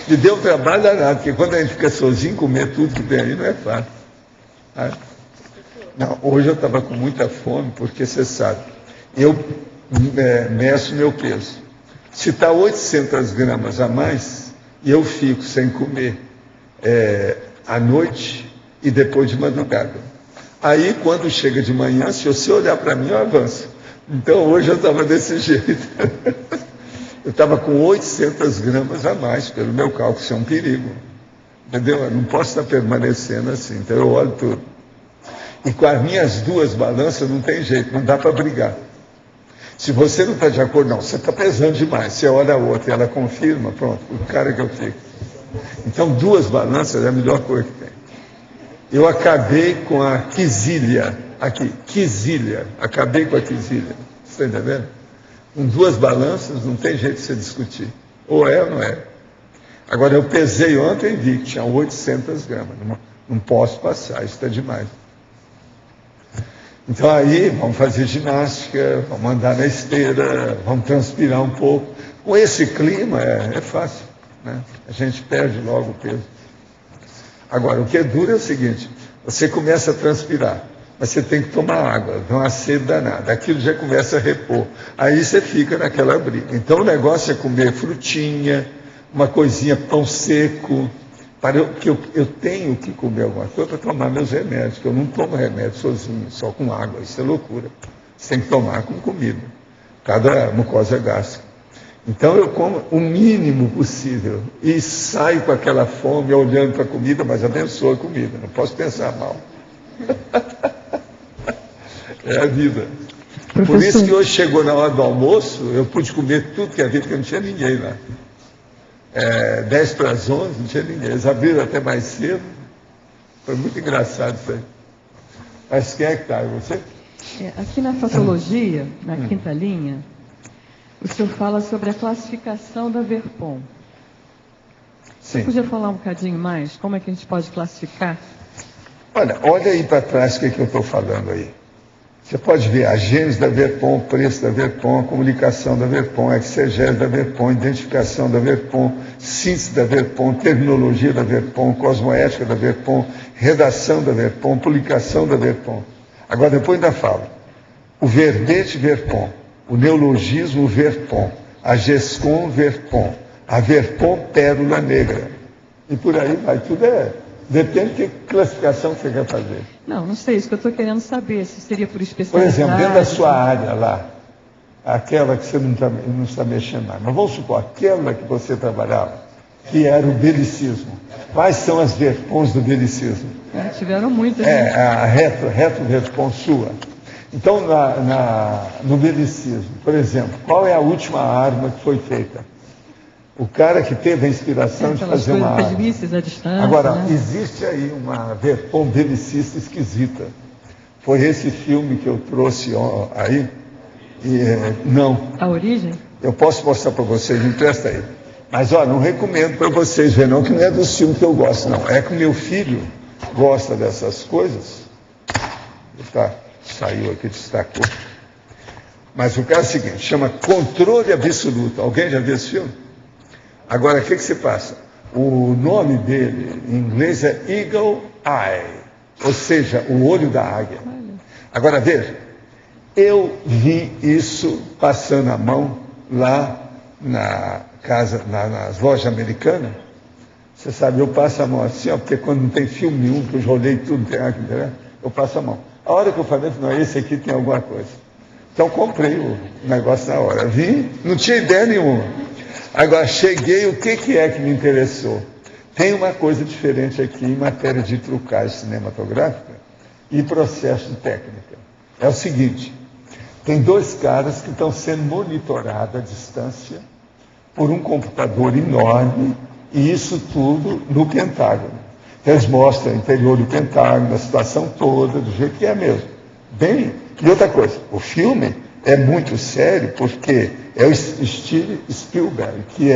Me deu um trabalho danado, porque quando a gente fica sozinho, comer tudo que tem aí não é fácil. Não, hoje eu estava com muita fome, porque você sabe, eu meço meu peso. Se está 800 gramas a mais, eu fico sem comer à noite e depois de madrugada. Aí, quando chega de manhã, se você olhar para mim, eu avanço. Então, hoje eu estava desse jeito. Eu estava com 800 gramas a mais, pelo meu cálculo, isso é um perigo. Entendeu? Eu não posso estar permanecendo assim, então eu olho tudo. E com as minhas duas balanças não tem jeito, não dá para brigar. Se você não está de acordo, não, você está pesando demais. Você olha a outra e ela confirma, pronto, o cara que eu fico. Então, duas balanças é a melhor coisa que tem. Eu acabei com a quisilha, aqui, quisilha, acabei com a quisilha. Você está entendendo? Com duas balanças não tem jeito de você discutir. Ou é ou não é. Agora, eu pesei ontem e vi que tinha 800 gramas. Não posso passar, isso está demais. Então aí, vamos fazer ginástica, vamos andar na esteira, vamos transpirar um pouco. Com esse clima é fácil, né? A gente perde logo o peso. Agora, o que é duro é o seguinte, você começa a transpirar, mas você tem que tomar água, dá uma sede danada, aquilo já começa a repor. Aí você fica naquela briga. Então o negócio é comer frutinha, uma coisinha, pão seco, porque eu tenho que comer alguma coisa para tomar meus remédios, que eu não tomo remédio sozinho, só com água, isso é loucura. Você tem que tomar com comida, cada mucosa gástrica. Então eu como o mínimo possível e saio com aquela fome, olhando para a comida, mas abençoa a comida, não posso pensar mal. É a vida. Professor. Por isso que hoje chegou na hora do almoço, eu pude comer tudo que havia, porque não tinha ninguém lá. 10 para as 11, não tinha ninguém. Eles abriram até mais cedo. Foi muito engraçado isso aí. Mas quem é que está? Você? Aqui na patologia, na quinta linha, o senhor fala sobre a classificação da Verpon. Você podia falar um bocadinho mais? Como é que a gente pode classificar? Olha aí para trás o que eu estou falando aí. Você pode ver a gênese da Verpon, o preço da Verpon, a comunicação da Verpon, a exegese da Verpon, identificação da Verpon, síntese da Verpon, terminologia da Verpon, cosmoética da Verpon, redação da Verpon, publicação da Verpon. Agora, depois ainda falo. O verbete Verpon, o neologismo Verpon, a GESCOM Verpon, a Verpon Pérola Negra. E por aí vai, tudo depende de que classificação você quer fazer. Não sei, isso que eu estou querendo saber, se seria por especialidade. Por exemplo, dentro da sua área lá, aquela que você não está mexendo mais, mas vamos supor, aquela que você trabalhava, que era o belicismo. Quais são as verpons do belicismo? Tiveram muitas. A retro-verpon sua. Então, no belicismo, por exemplo, qual é a última arma que foi feita? O cara que teve a inspiração de fazer uma arma. À distância, agora, né? Existe aí uma verpon belicista esquisita. Foi esse filme que eu trouxe aí. Não. A Origem? Eu posso mostrar para vocês, me empresta aí. Mas, não recomendo para vocês verem, não, que não é dos filmes que eu gosto, não. É que o meu filho gosta dessas coisas. Saiu aqui, destacou. Mas o caso é o seguinte, chama Controle Absoluto. Alguém já viu esse filme? Agora, o que se passa? O nome dele, em inglês, é Eagle Eye, ou seja, o olho da águia. Agora, veja, eu vi isso passando a mão lá na casa, nas lojas americanas. Você sabe, eu passo a mão assim, porque quando não tem filme nenhum, que eu já olhei tudo, tem aqui, eu passo a mão. A hora que eu falei, não, esse aqui tem alguma coisa. Então, comprei o negócio na hora. Vi, não tinha ideia nenhuma. Agora, cheguei, o que é que me interessou? Tem uma coisa diferente aqui em matéria de trucagem cinematográfica e processo de técnica. É o seguinte, tem dois caras que estão sendo monitorados à distância por um computador enorme, e isso tudo no Pentágono. Eles mostram o interior do Pentágono, a situação toda, do jeito que é mesmo. E outra coisa, o filme é muito sério porque é o Steven Spielberg, que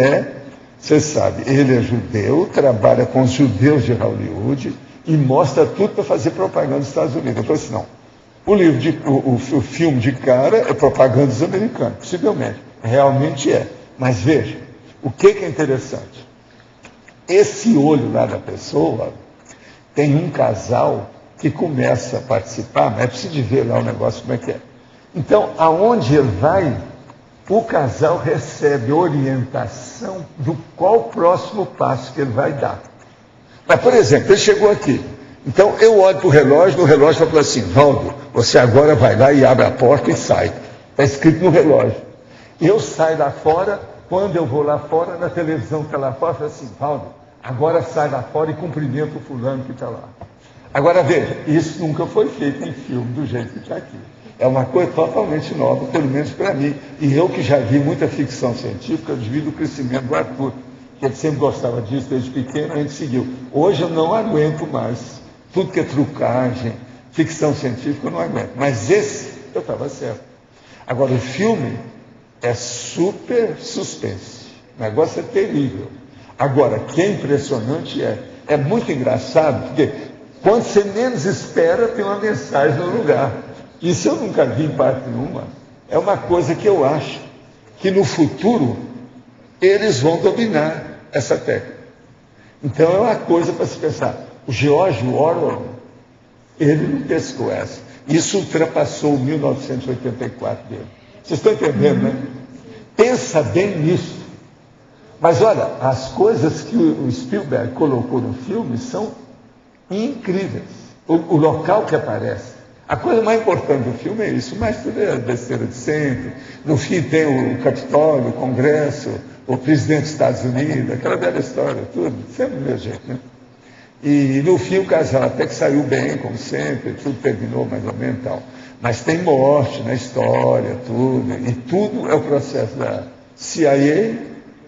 você sabe, ele é judeu, trabalha com os judeus de Hollywood e mostra tudo para fazer propaganda dos Estados Unidos. Eu falei assim, não, o filme de cara é propaganda dos americanos, possivelmente, realmente é. Mas veja, o que é interessante? Esse olho lá da pessoa, tem um casal que começa a participar, mas é preciso ver lá o negócio como é que é. Então, aonde ele vai, o casal recebe orientação do qual próximo passo que ele vai dar. Mas, por exemplo, ele chegou aqui, Então, eu olho para o relógio, no relógio está falando assim, Valdo, você agora vai lá e abre a porta e sai. Está escrito no relógio. Eu saio lá fora, quando eu vou lá fora, na televisão que está lá fora, fala assim, Valdo, agora sai lá fora e cumprimenta o fulano que está lá. Agora veja, isso nunca foi feito em filme do jeito que está aqui. É uma coisa totalmente nova, pelo menos para mim. E eu que já vi muita ficção científica, devido ao crescimento do Arthur, que ele sempre gostava disso desde pequeno, a gente seguiu. Hoje eu não aguento mais. Tudo que é trucagem, ficção científica, eu não aguento. Mas esse, eu estava certo. Agora, o filme é super suspense. O negócio é terrível. Agora, que é impressionante é muito engraçado, porque quando você menos espera, tem uma mensagem no lugar. Isso eu nunca vi em parte nenhuma. É uma coisa que eu acho que no futuro eles vão dominar essa técnica. Então é uma coisa para se pensar. O George Orwell, ele não pescou essa. Isso ultrapassou o 1984 dele. Vocês estão entendendo, né? Pensa bem nisso. Mas olha, as coisas que o Spielberg colocou no filme são incríveis. O local que aparece. A coisa mais importante do filme é isso, mas tudo é besteira de sempre. No fim tem o Capitólio, o Congresso, o presidente dos Estados Unidos, aquela velha história, tudo, sempre do mesmo jeito, né? E no fim o casal até que saiu bem, como sempre, tudo terminou mais ou menos e tal. Mas tem morte na história, tudo, e tudo é o processo da CIA,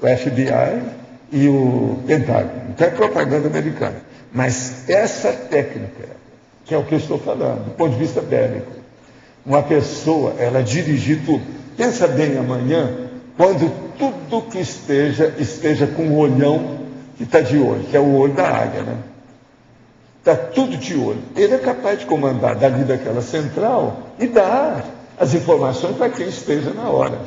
o FBI e o Pentágono. Então é propaganda americana. Mas essa técnica, que é o que eu estou falando, do ponto de vista bélico, uma pessoa, ela dirigir tudo. Pensa bem amanhã, quando tudo que esteja com o olhão que está de olho, que é o olho da águia, né? Está tudo de olho. Ele é capaz de comandar dali daquela central e dar as informações para quem esteja na hora.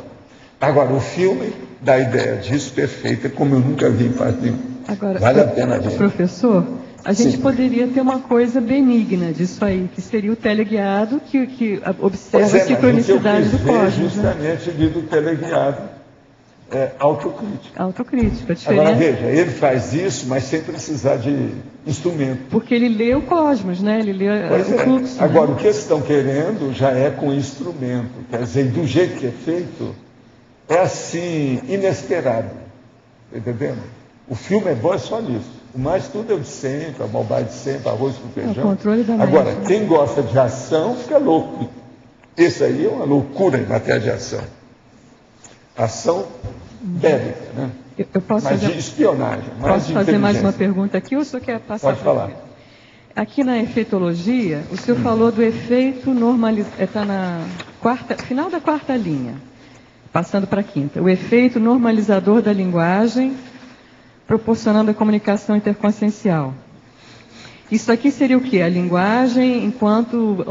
Agora, o filme dá a ideia disso perfeita, como eu nunca vi em parte nenhuma. Agora, vale a pena ver. Professor, a gente Sim. poderia ter uma coisa benigna disso aí, que seria o teleguiado que observa a sincronicidade do cosmos. Justamente do teleguiado, autocrítica. Autocrítica, diferente. Agora veja, ele faz isso, mas sem precisar de instrumento. Porque ele lê o cosmos, né? Ele lê o fluxo. Agora, né? o que eles estão querendo já é com instrumento. Quer dizer, do jeito que é feito, é assim, inesperado. Está entendendo? O filme é bom só nisso. O mais tudo é o de sempre, a bobagem de sempre, arroz com feijão. O controle da Agora, mente. quem gosta de ação fica louco. Esse aí é uma loucura em matéria de ação. Ação bélica, né? Eu posso Mas fazer, de espionagem. posso fazer mais uma pergunta aqui ou o senhor quer passar? Pode falar. Aqui na efeitologia, o senhor falou do efeito normalizador. Está na final da quarta linha, passando para a quinta. O efeito normalizador da linguagem, proporcionando a comunicação interconsciencial. Isso aqui seria o quê? A linguagem enquanto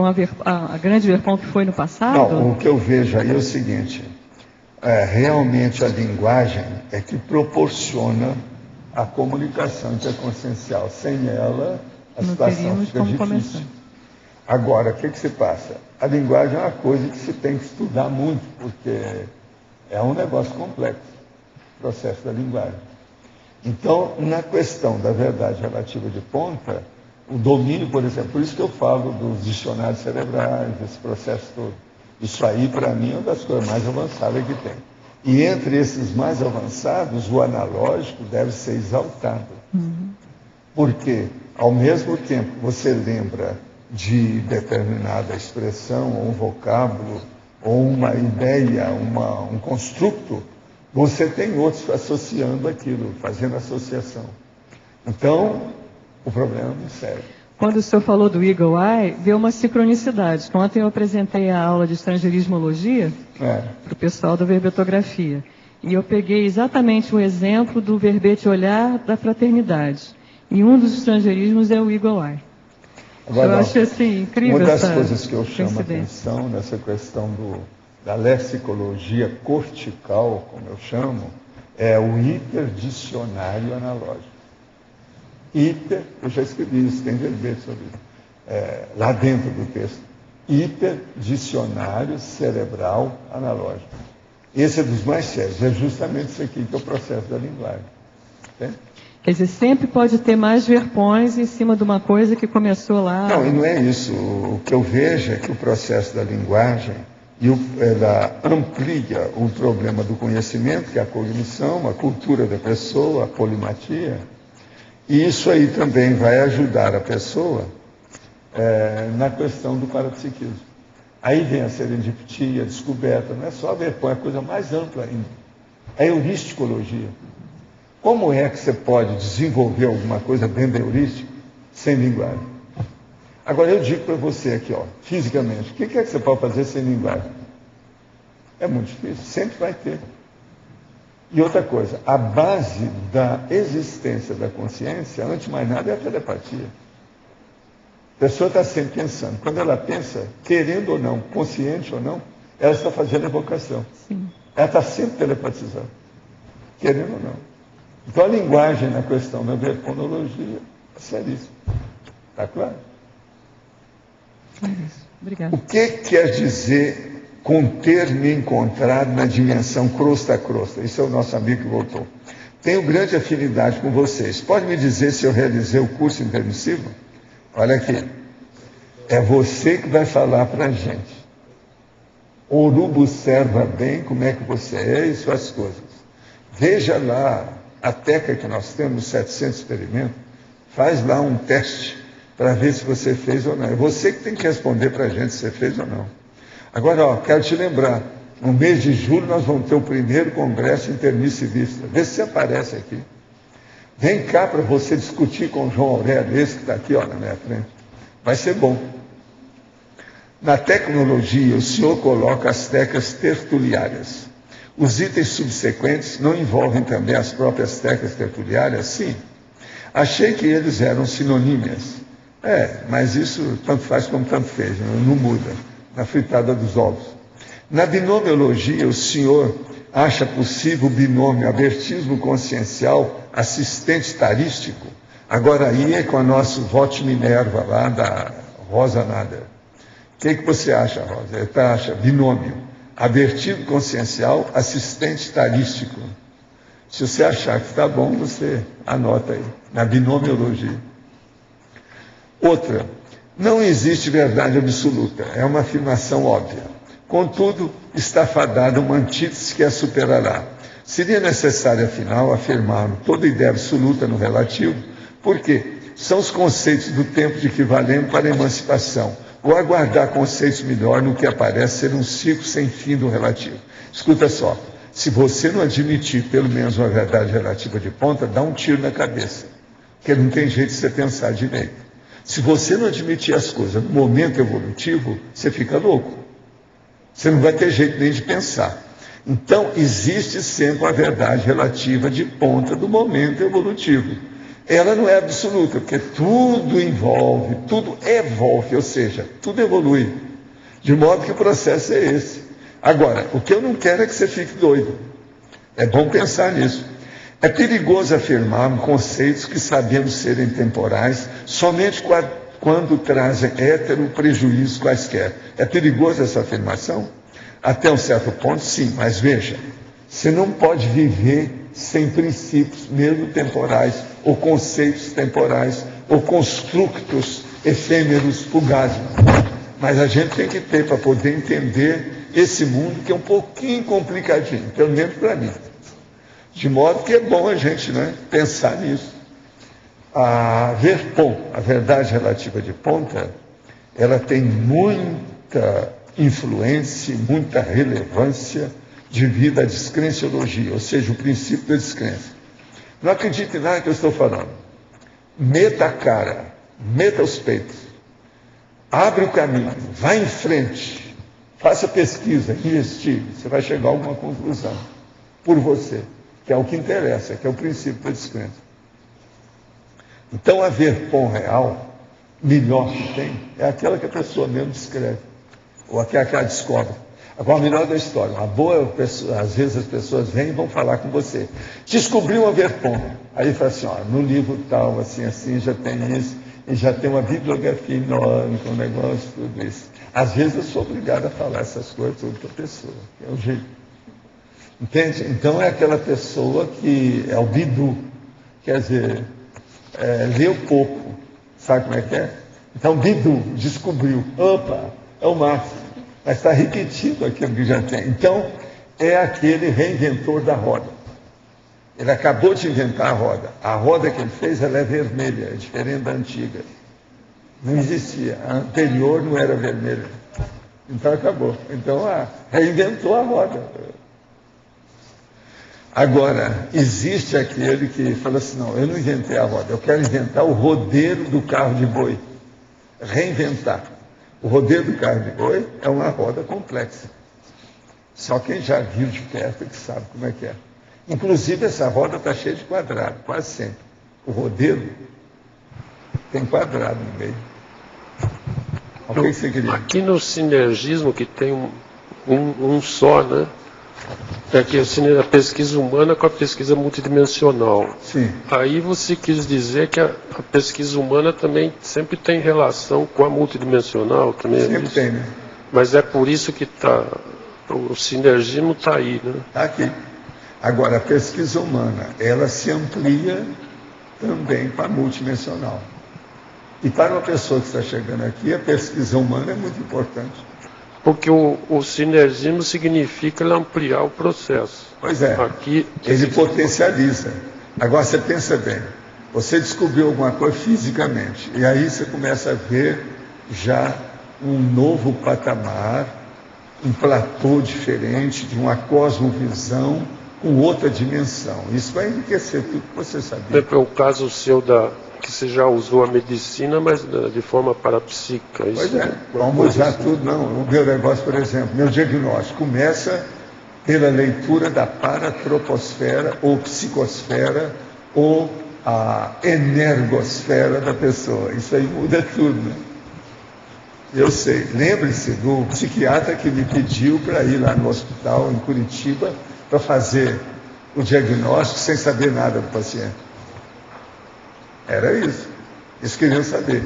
a grande verpão que foi no passado? Não, o que eu vejo aí é o seguinte. Realmente a linguagem é que proporciona a comunicação interconsciencial. Sem ela, a situação fica difícil. Começar. Agora, o que se passa? A linguagem é uma coisa que se tem que estudar muito, porque é um negócio complexo, o processo da linguagem. Então, na questão da verdade relativa de ponta, o domínio, por exemplo, por isso que eu falo dos dicionários cerebrais, desse processo todo. Isso aí, para mim, é uma das coisas mais avançadas que tem. E entre esses mais avançados, o analógico deve ser exaltado. Porque, ao mesmo tempo que você lembra de determinada expressão, ou um vocábulo, ou uma ideia, um construto, você tem outros associando aquilo, fazendo associação. Então, o problema não serve. Quando o senhor falou do Eagle Eye, deu uma sincronicidade. Ontem eu apresentei a aula de estrangeirismologia para o pessoal da verbetografia. E eu peguei exatamente o exemplo do verbete olhar da fraternidade. E um dos estrangeirismos é o Eagle Eye. Agora, eu acho assim, incrível uma das essa coisas que eu chamo a coincidência. atenção nessa questão da lexicologia cortical, como eu chamo, é o hiperdicionário analógico. Eu já escrevi isso, tem verbete sobre isso, lá dentro do texto. Hiperdicionário cerebral analógico. Esse é dos mais sérios, é justamente isso aqui que é o processo da linguagem. Entende? Quer dizer, sempre pode ter mais verpões em cima de uma coisa que começou lá. Não, e não é isso. O que eu vejo é que o processo da linguagem ela amplia o problema do conhecimento, que é a cognição, a cultura da pessoa, a polimatia, e isso aí também vai ajudar a pessoa na questão do parapsiquismo. Aí vem a serendipitia, a descoberta, não é só a verpão, é a coisa mais ampla ainda. A heuristicologia. Como é que você pode desenvolver alguma coisa dentro da heurística sem linguagem? Agora eu digo para você aqui, fisicamente, o que é que você pode fazer sem linguagem? É muito difícil, sempre vai ter. E outra coisa, a base da existência da consciência, antes de mais nada, é a telepatia. A pessoa está sempre pensando. Quando ela pensa, querendo ou não, consciente ou não, ela está fazendo evocação. Sim. Ela está sempre telepatizando, querendo ou não. Então a linguagem na questão da verponologia é seríssima. Está claro? Obrigada. O que quer dizer conter-me encontrado na dimensão crosta a crosta? Esse é o nosso amigo que voltou. Tenho grande afinidade com vocês. Pode me dizer se eu realizei o curso intermissivo? Olha aqui. É você que vai falar para a gente. Orubo observa bem como é que você é e suas coisas. Veja lá a técnica que nós temos, 700 experimentos, faz lá um teste para ver se você fez ou não. É você que tem que responder para a gente se você fez ou não. Agora, quero te lembrar, no mês de julho nós vamos ter o primeiro congresso intermissivista. Vê se você aparece aqui. Vem cá para você discutir com o João Aurélio, esse que está aqui na minha frente. Vai ser bom. Na tecnologia, o senhor coloca as teclas tertuliárias. Os itens subsequentes não envolvem também as próprias teclas tertuliárias? Sim. Achei que eles eram sinonímias. Mas isso tanto faz como tanto fez, não muda. Na fritada dos ovos. Na binomiologia, o senhor acha possível o binômio abertismo consciencial assistente tarístico? Agora aí é com a nossa vote Minerva lá da Rosa Nader. O que você acha, Rosa? Você acha binômio abertismo consciencial assistente tarístico? Se você achar que está bom, você anota aí, na binomiologia. Outra, não existe verdade absoluta, é uma afirmação óbvia. Contudo, está fadada uma antítese que a superará. Seria necessário, afinal, afirmar toda ideia absoluta no relativo, porque são os conceitos do tempo de que valemos para a emancipação, ou aguardar conceitos melhor no que aparece ser um ciclo sem fim do relativo. Escuta só, se você não admitir pelo menos uma verdade relativa de ponta, dá um tiro na cabeça, porque não tem jeito de você pensar direito. Se você não admitir as coisas no momento evolutivo, você fica louco. Você não vai ter jeito nem de pensar. Então, existe sempre uma verdade relativa de ponta do momento evolutivo. Ela não é absoluta, porque tudo envolve, tudo evolve, ou seja, tudo evolui. De modo que o processo é esse. Agora, o que eu não quero é que você fique doido. É bom pensar nisso. É perigoso afirmar conceitos que sabemos serem temporais somente quando trazem hétero prejuízos quaisquer. É perigoso essa afirmação? Até um certo ponto, sim, mas veja, você não pode viver sem princípios, mesmo temporais, ou conceitos temporais, ou constructos efêmeros, fugazes. Mas a gente tem que ter para poder entender esse mundo que é um pouquinho complicadinho, pelo menos para mim. De modo que é bom a gente pensar nisso. A verpom, a verdade relativa de ponta, ela tem muita influência, muita relevância devido à descrenciologia, ou seja, o princípio da descrença. Não acredite em nada que eu estou falando. Meta a cara, meta os peitos, abre o caminho, vá em frente, faça pesquisa, investigue, você vai chegar a alguma conclusão por você, que é o que interessa, que é o princípio da descrença. Então, a verpom real, melhor que tem, é aquela que a pessoa mesmo descreve, ou aquela que ela descobre. Agora, a melhor da história, uma boa pessoa, às vezes as pessoas vêm e vão falar com você. Descobriu uma verpom. Aí fala assim, no livro tal, assim, já tem isso, e já tem uma bibliografia enorme, com um negócio, tudo isso. Às vezes eu sou obrigado a falar essas coisas para outra pessoa, é o jeito. Entende? Então é aquela pessoa que é o bidu, quer dizer, leu pouco. Sabe como é que é? Então, Bidu descobriu, opa, é o Marx, mas está repetindo aquilo que já tem. Então, é aquele reinventor da roda. Ele acabou de inventar a roda. A roda que ele fez, ela é vermelha, é diferente da antiga. Não existia. A anterior não era vermelha. Então, acabou. Então, reinventou a roda. Agora, existe aquele que fala assim, não, eu não inventei a roda, eu quero inventar o rodeiro do carro de boi. Reinventar. O rodeiro do carro de boi é uma roda complexa. Só quem já viu de perto que sabe como é que é. Inclusive, essa roda está cheia de quadrado, quase sempre. O rodeiro tem quadrado no meio. O que você queria? Aqui no sinergismo, que tem um só, né? É que a pesquisa humana com a pesquisa multidimensional. Sim. Aí você quis dizer que a pesquisa humana também sempre tem relação com a multidimensional também. Sempre tem, né? Mas é por isso que o sinergismo está aí, né? Está aqui. Agora, a pesquisa humana, ela se amplia também para a multidimensional. E para uma pessoa que está chegando aqui, a pesquisa humana é muito importante. Porque o sinergismo significa ampliar o processo. Pois é, aqui, ele potencializa. Agora, você pensa bem, você descobriu alguma coisa fisicamente, e aí você começa a ver já um novo patamar, um platô diferente, de uma cosmovisão com outra dimensão. Isso vai enriquecer tudo que você sabia. É o caso seu que você já usou a medicina, mas de forma parapsíquica. Pois é, vamos usar tudo, não. O meu negócio, por exemplo, meu diagnóstico começa pela leitura da paratroposfera, ou psicosfera, ou a energosfera da pessoa. Isso aí muda tudo, né? Eu sei. Lembre-se do psiquiatra que me pediu para ir lá no hospital, em Curitiba, para fazer o diagnóstico sem saber nada do paciente. Era isso. Eles queriam saber.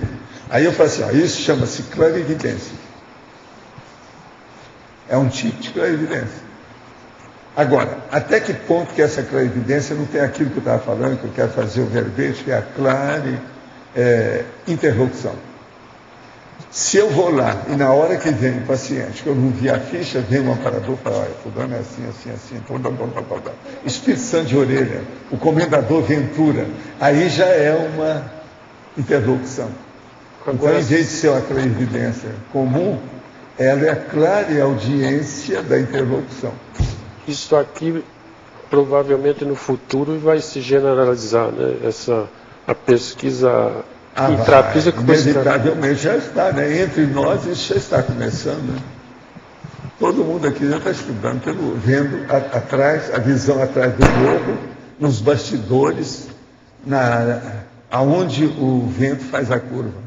Aí eu falei assim, isso chama-se clarividência. É um tipo de clarividência. Agora, até que ponto que essa clarividência não tem aquilo que eu estava falando, que eu quero fazer o verbete, que é a interrupção. Se eu vou lá e na hora que vem o paciente, que eu não vi a ficha, vem um aparador e fala, olha, fulano é assim, assim, assim, Espírito Santo de orelha, o comendador Ventura, aí já é uma interrupção. Então, em vez de ser uma clarividência comum, ela é a clareaudiência da interrupção. Isso aqui, provavelmente no futuro, vai se generalizar, né? A pesquisa intrafísica. Inevitavelmente já está, né? Entre nós isso já está começando, né? Todo mundo aqui já está estudando, vendo atrás, a visão atrás do globo, nos bastidores, aonde o vento faz a curva.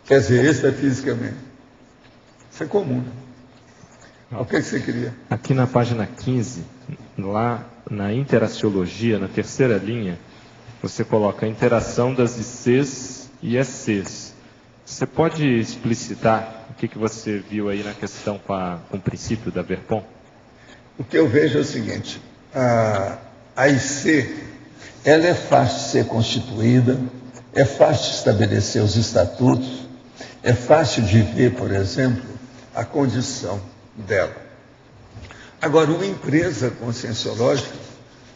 Quer dizer, extrafisicamente. Isso é comum. O que você queria? Aqui na página 15, lá na interaciologia, na terceira linha, você coloca a interação das ICs e ECs. Você pode explicitar o que você viu aí na questão com o princípio da Verpon? O que eu vejo é o seguinte, a IC, ela é fácil de ser constituída, é fácil de estabelecer os estatutos, é fácil de ver, por exemplo, a condição dela. Agora, uma empresa conscienciológica,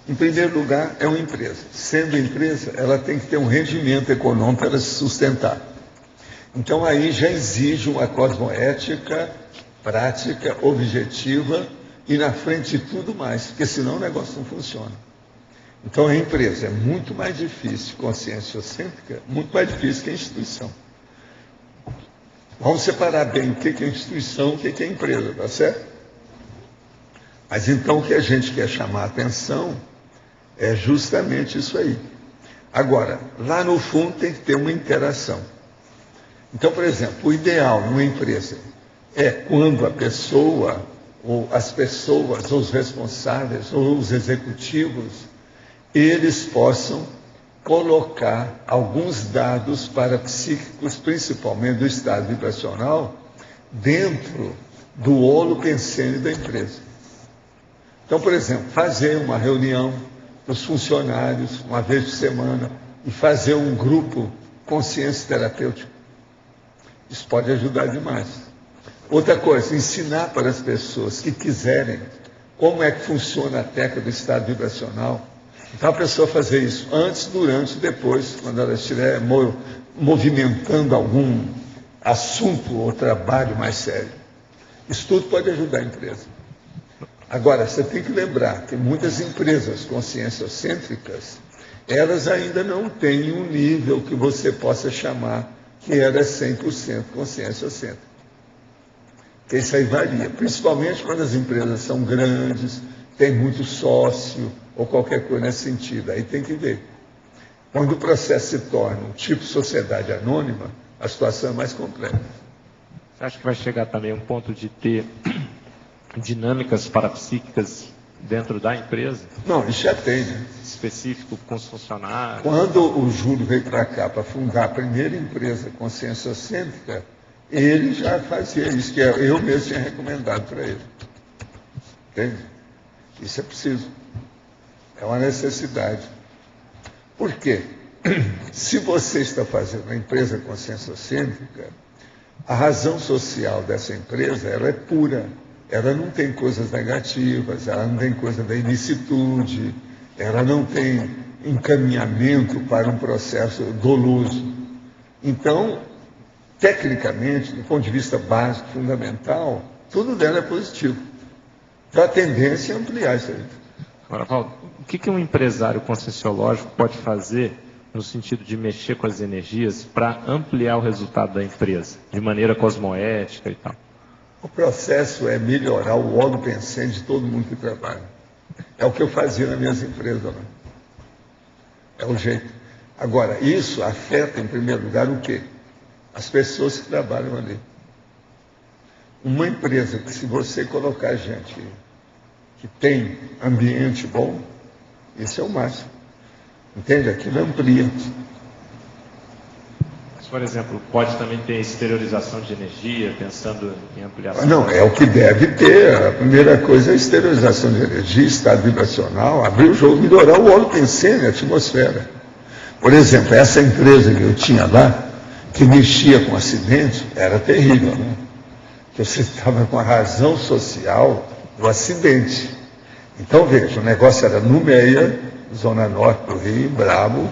em primeiro lugar, é uma empresa. Sendo empresa, ela tem que ter um rendimento econômico para se sustentar. Então, aí já exige uma cosmoética prática, objetiva e, na frente de tudo mais, porque senão o negócio não funciona. Então, a empresa é muito mais difícil, conscienciocêntrica, muito mais difícil que a instituição. Vamos separar bem o que é instituição, o que é empresa, tá certo? Mas então o que a gente quer chamar a atenção é justamente isso aí. Agora, lá no fundo tem que ter uma interação. Então, por exemplo, o ideal numa empresa é quando a pessoa, ou as pessoas, ou os responsáveis, ou os executivos, eles possam colocar alguns dados parapsíquicos, principalmente do estado vibracional, dentro do holo pensene da empresa. Então, por exemplo, fazer uma reunião, os funcionários, uma vez por semana, e fazer um grupo consciência terapêutico. Isso pode ajudar demais. Outra coisa, ensinar para as pessoas que quiserem como é que funciona a técnica do estado vibracional. Então a pessoa fazer isso antes, durante e depois, quando ela estiver movimentando algum assunto ou trabalho mais sério. Isso tudo pode ajudar a empresa. Agora, você tem que lembrar que muitas empresas conscienciocêntricas, elas ainda não têm um nível que você possa chamar que era 100% conscienciocêntrica. Porque isso aí varia, principalmente quando as empresas são grandes, tem muito sócio ou qualquer coisa nesse sentido. Aí tem que ver. Quando o processo se torna um tipo de sociedade anônima, a situação é mais complexa. Você acha que vai chegar também um ponto de ter dinâmicas parapsíquicas dentro da empresa? Não, isso já tem, né? Específico com os funcionários? Quando o Júlio veio para cá para fundar a primeira empresa conscienciocêntrica, ele já fazia isso, que eu mesmo tinha recomendado para ele. Entende? Isso é preciso. É uma necessidade. Por quê? Se você está fazendo uma empresa conscienciocêntrica, a razão social dessa empresa ela é pura. Ela não tem coisas negativas, ela não tem coisa da ilicitude, ela não tem encaminhamento para um processo doloso. Então, tecnicamente, do ponto de vista básico, fundamental, tudo dela é positivo. Então a tendência é ampliar isso aí. Agora, Valdo, o que um empresário conscienciológico pode fazer no sentido de mexer com as energias para ampliar o resultado da empresa, de maneira cosmoética e tal? O processo é melhorar o óleo pensante de todo mundo que trabalha. É o que eu fazia nas minhas empresas lá. É o jeito. Agora, isso afeta, em primeiro lugar, o quê? As pessoas que trabalham ali. Uma empresa que, se você colocar gente que tem ambiente bom, isso é o máximo. Entende? Aquilo amplia. Por exemplo, pode também ter exteriorização de energia, pensando em ampliação? Não, é o que deve ter. A primeira coisa é a exteriorização de energia, estado vibracional, abrir o jogo, melhorar o óleo pensene, a atmosfera. Por exemplo, essa empresa que eu tinha lá, que mexia com acidente, era terrível, né? Você estava com a razão social do acidente. Então, veja, o negócio era no Meia, zona norte do Rio, brabo.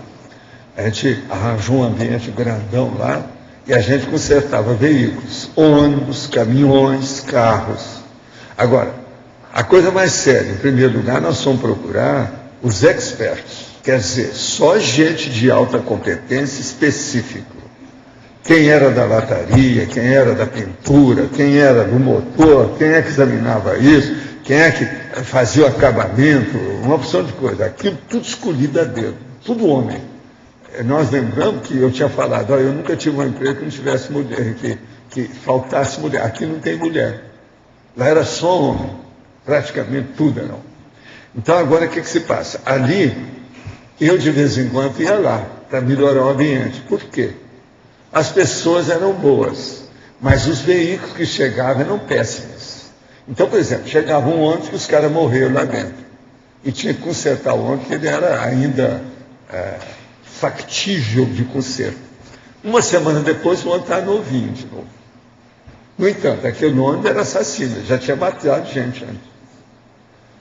A gente arranjou um ambiente grandão lá e a gente consertava veículos, ônibus, caminhões, carros. Agora, a coisa mais séria, em primeiro lugar, nós fomos procurar os experts, quer dizer, só gente de alta competência específica. Quem era da lataria, quem era da pintura, quem era do motor, quem é que examinava isso, quem é que fazia o acabamento, uma opção de coisa. Aquilo tudo escolhido a dedo, tudo homem. Nós lembramos que eu tinha falado, eu nunca tive uma empresa que não tivesse mulher, que faltasse mulher. Aqui não tem mulher. Lá era só homem, praticamente tudo não. Então agora o que se passa? Ali, eu de vez em quando ia lá para melhorar o ambiente. Por quê? As pessoas eram boas, mas os veículos que chegavam eram péssimos. Então, por exemplo, chegava um ônibus que os caras morreram lá dentro. E tinha que consertar o ônibus, porque ele era ainda factível de conserto. Uma semana depois, o ônibus estava novinho de novo. No entanto, aquele ônibus era assassino, já tinha matado gente antes.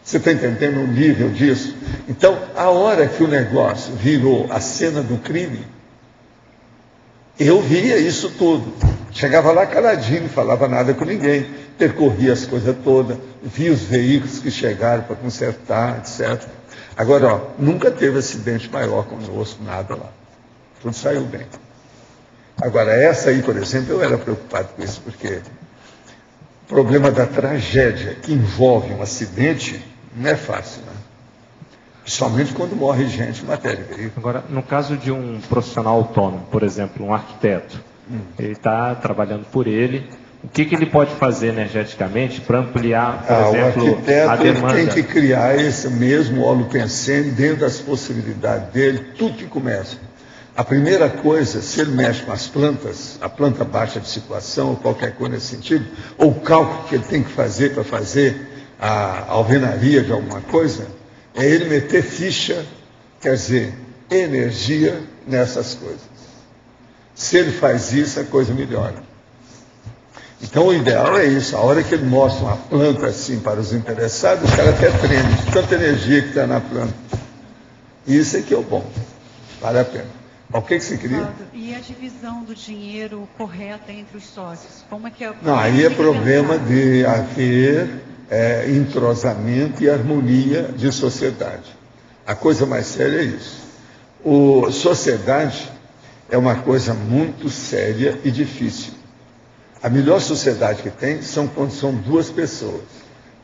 Você está entendendo o nível disso? Então, a hora que o negócio virou a cena do crime, eu via isso tudo. Chegava lá caladinho, não falava nada com ninguém, percorria as coisas todas, via os veículos que chegaram para consertar, etc. Agora, nunca teve acidente maior conosco, nada lá. Tudo saiu bem. Agora, essa aí, por exemplo, eu era preocupado com isso, porque o problema da tragédia que envolve um acidente não é fácil, né? Principalmente quando morre gente em matéria. Agora, no caso de um profissional autônomo, por exemplo, um arquiteto, ele está trabalhando por ele, o que ele pode fazer energeticamente para ampliar, por exemplo, o arquiteto, a demanda? Ele tem que criar esse mesmo óleo pensene dentro das possibilidades dele, tudo que começa. A primeira coisa, se ele mexe com as plantas, a planta baixa de circulação, ou qualquer coisa nesse sentido, ou o cálculo que ele tem que fazer para fazer a alvenaria de alguma coisa, É ele meter ficha, quer dizer, energia nessas coisas. Se ele faz isso, a coisa melhora. Então o ideal é isso. A hora que ele mostra uma planta assim para os interessados, o cara até treme de tanta energia que está na planta. Isso é que é o bom. Vale a pena. O que você queria? E a divisão do dinheiro correta entre os sócios? Como é que é? Não, aí é problema de haver entrosamento e harmonia de sociedade. A coisa mais séria é isso. Sociedade é uma coisa muito séria e difícil. A melhor sociedade que tem quando são duas pessoas.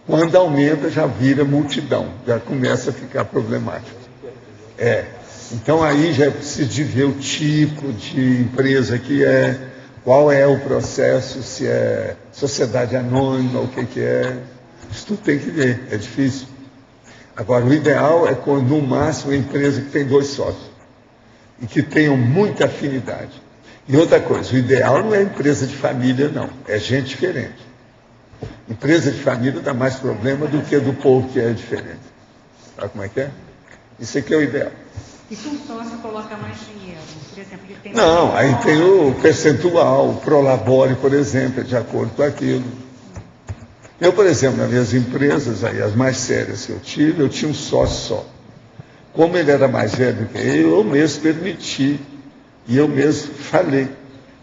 Quando aumenta, já vira multidão, já começa a ficar problemático. Então aí já é preciso de ver o tipo de empresa que é, qual é o processo, se é sociedade anônima, o que é. Isso tudo tem que ver, é difícil. Agora, o ideal é quando, no máximo, uma empresa que tem 2 sócios e que tenham muita afinidade. E outra coisa, o ideal não é empresa de família, não, é gente diferente. Empresa de família dá mais problema do que do povo que é diferente. Sabe como é que é? Isso aqui é o ideal. E se um sócio coloca mais dinheiro? Por exemplo, ele tem... Não, aí tem o percentual, o Prolabore, por exemplo, é de acordo com aquilo. Eu, por exemplo, nas minhas empresas, aí, as mais sérias que eu tinha um sócio só. Como ele era mais velho do que eu mesmo permiti, e eu mesmo falei,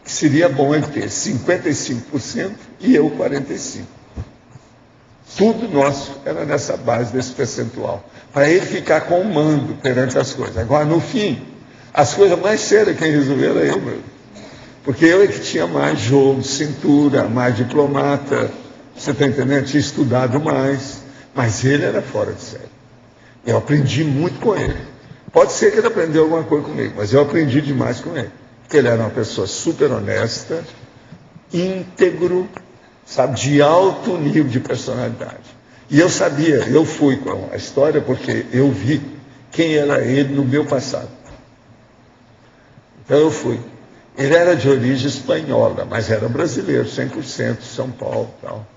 que seria bom ele ter 55% e eu 45%. Tudo nosso era nessa base desse percentual, para ele ficar com o mando perante as coisas. Agora, no fim, as coisas mais sérias quem resolveu era eu mesmo. Porque eu é que tinha mais jogo de cintura, mais diplomata, você está entendendo? Tinha estudado mais, mas ele era fora de série. Eu aprendi muito com ele. Pode ser que ele aprendeu alguma coisa comigo, mas eu aprendi demais com ele. Porque ele era uma pessoa super honesta, íntegro, sabe, de alto nível de personalidade. E eu sabia, eu fui com a história porque eu vi quem era ele no meu passado. Então eu fui. Ele era de origem espanhola, mas era brasileiro, 100%, São Paulo e tal.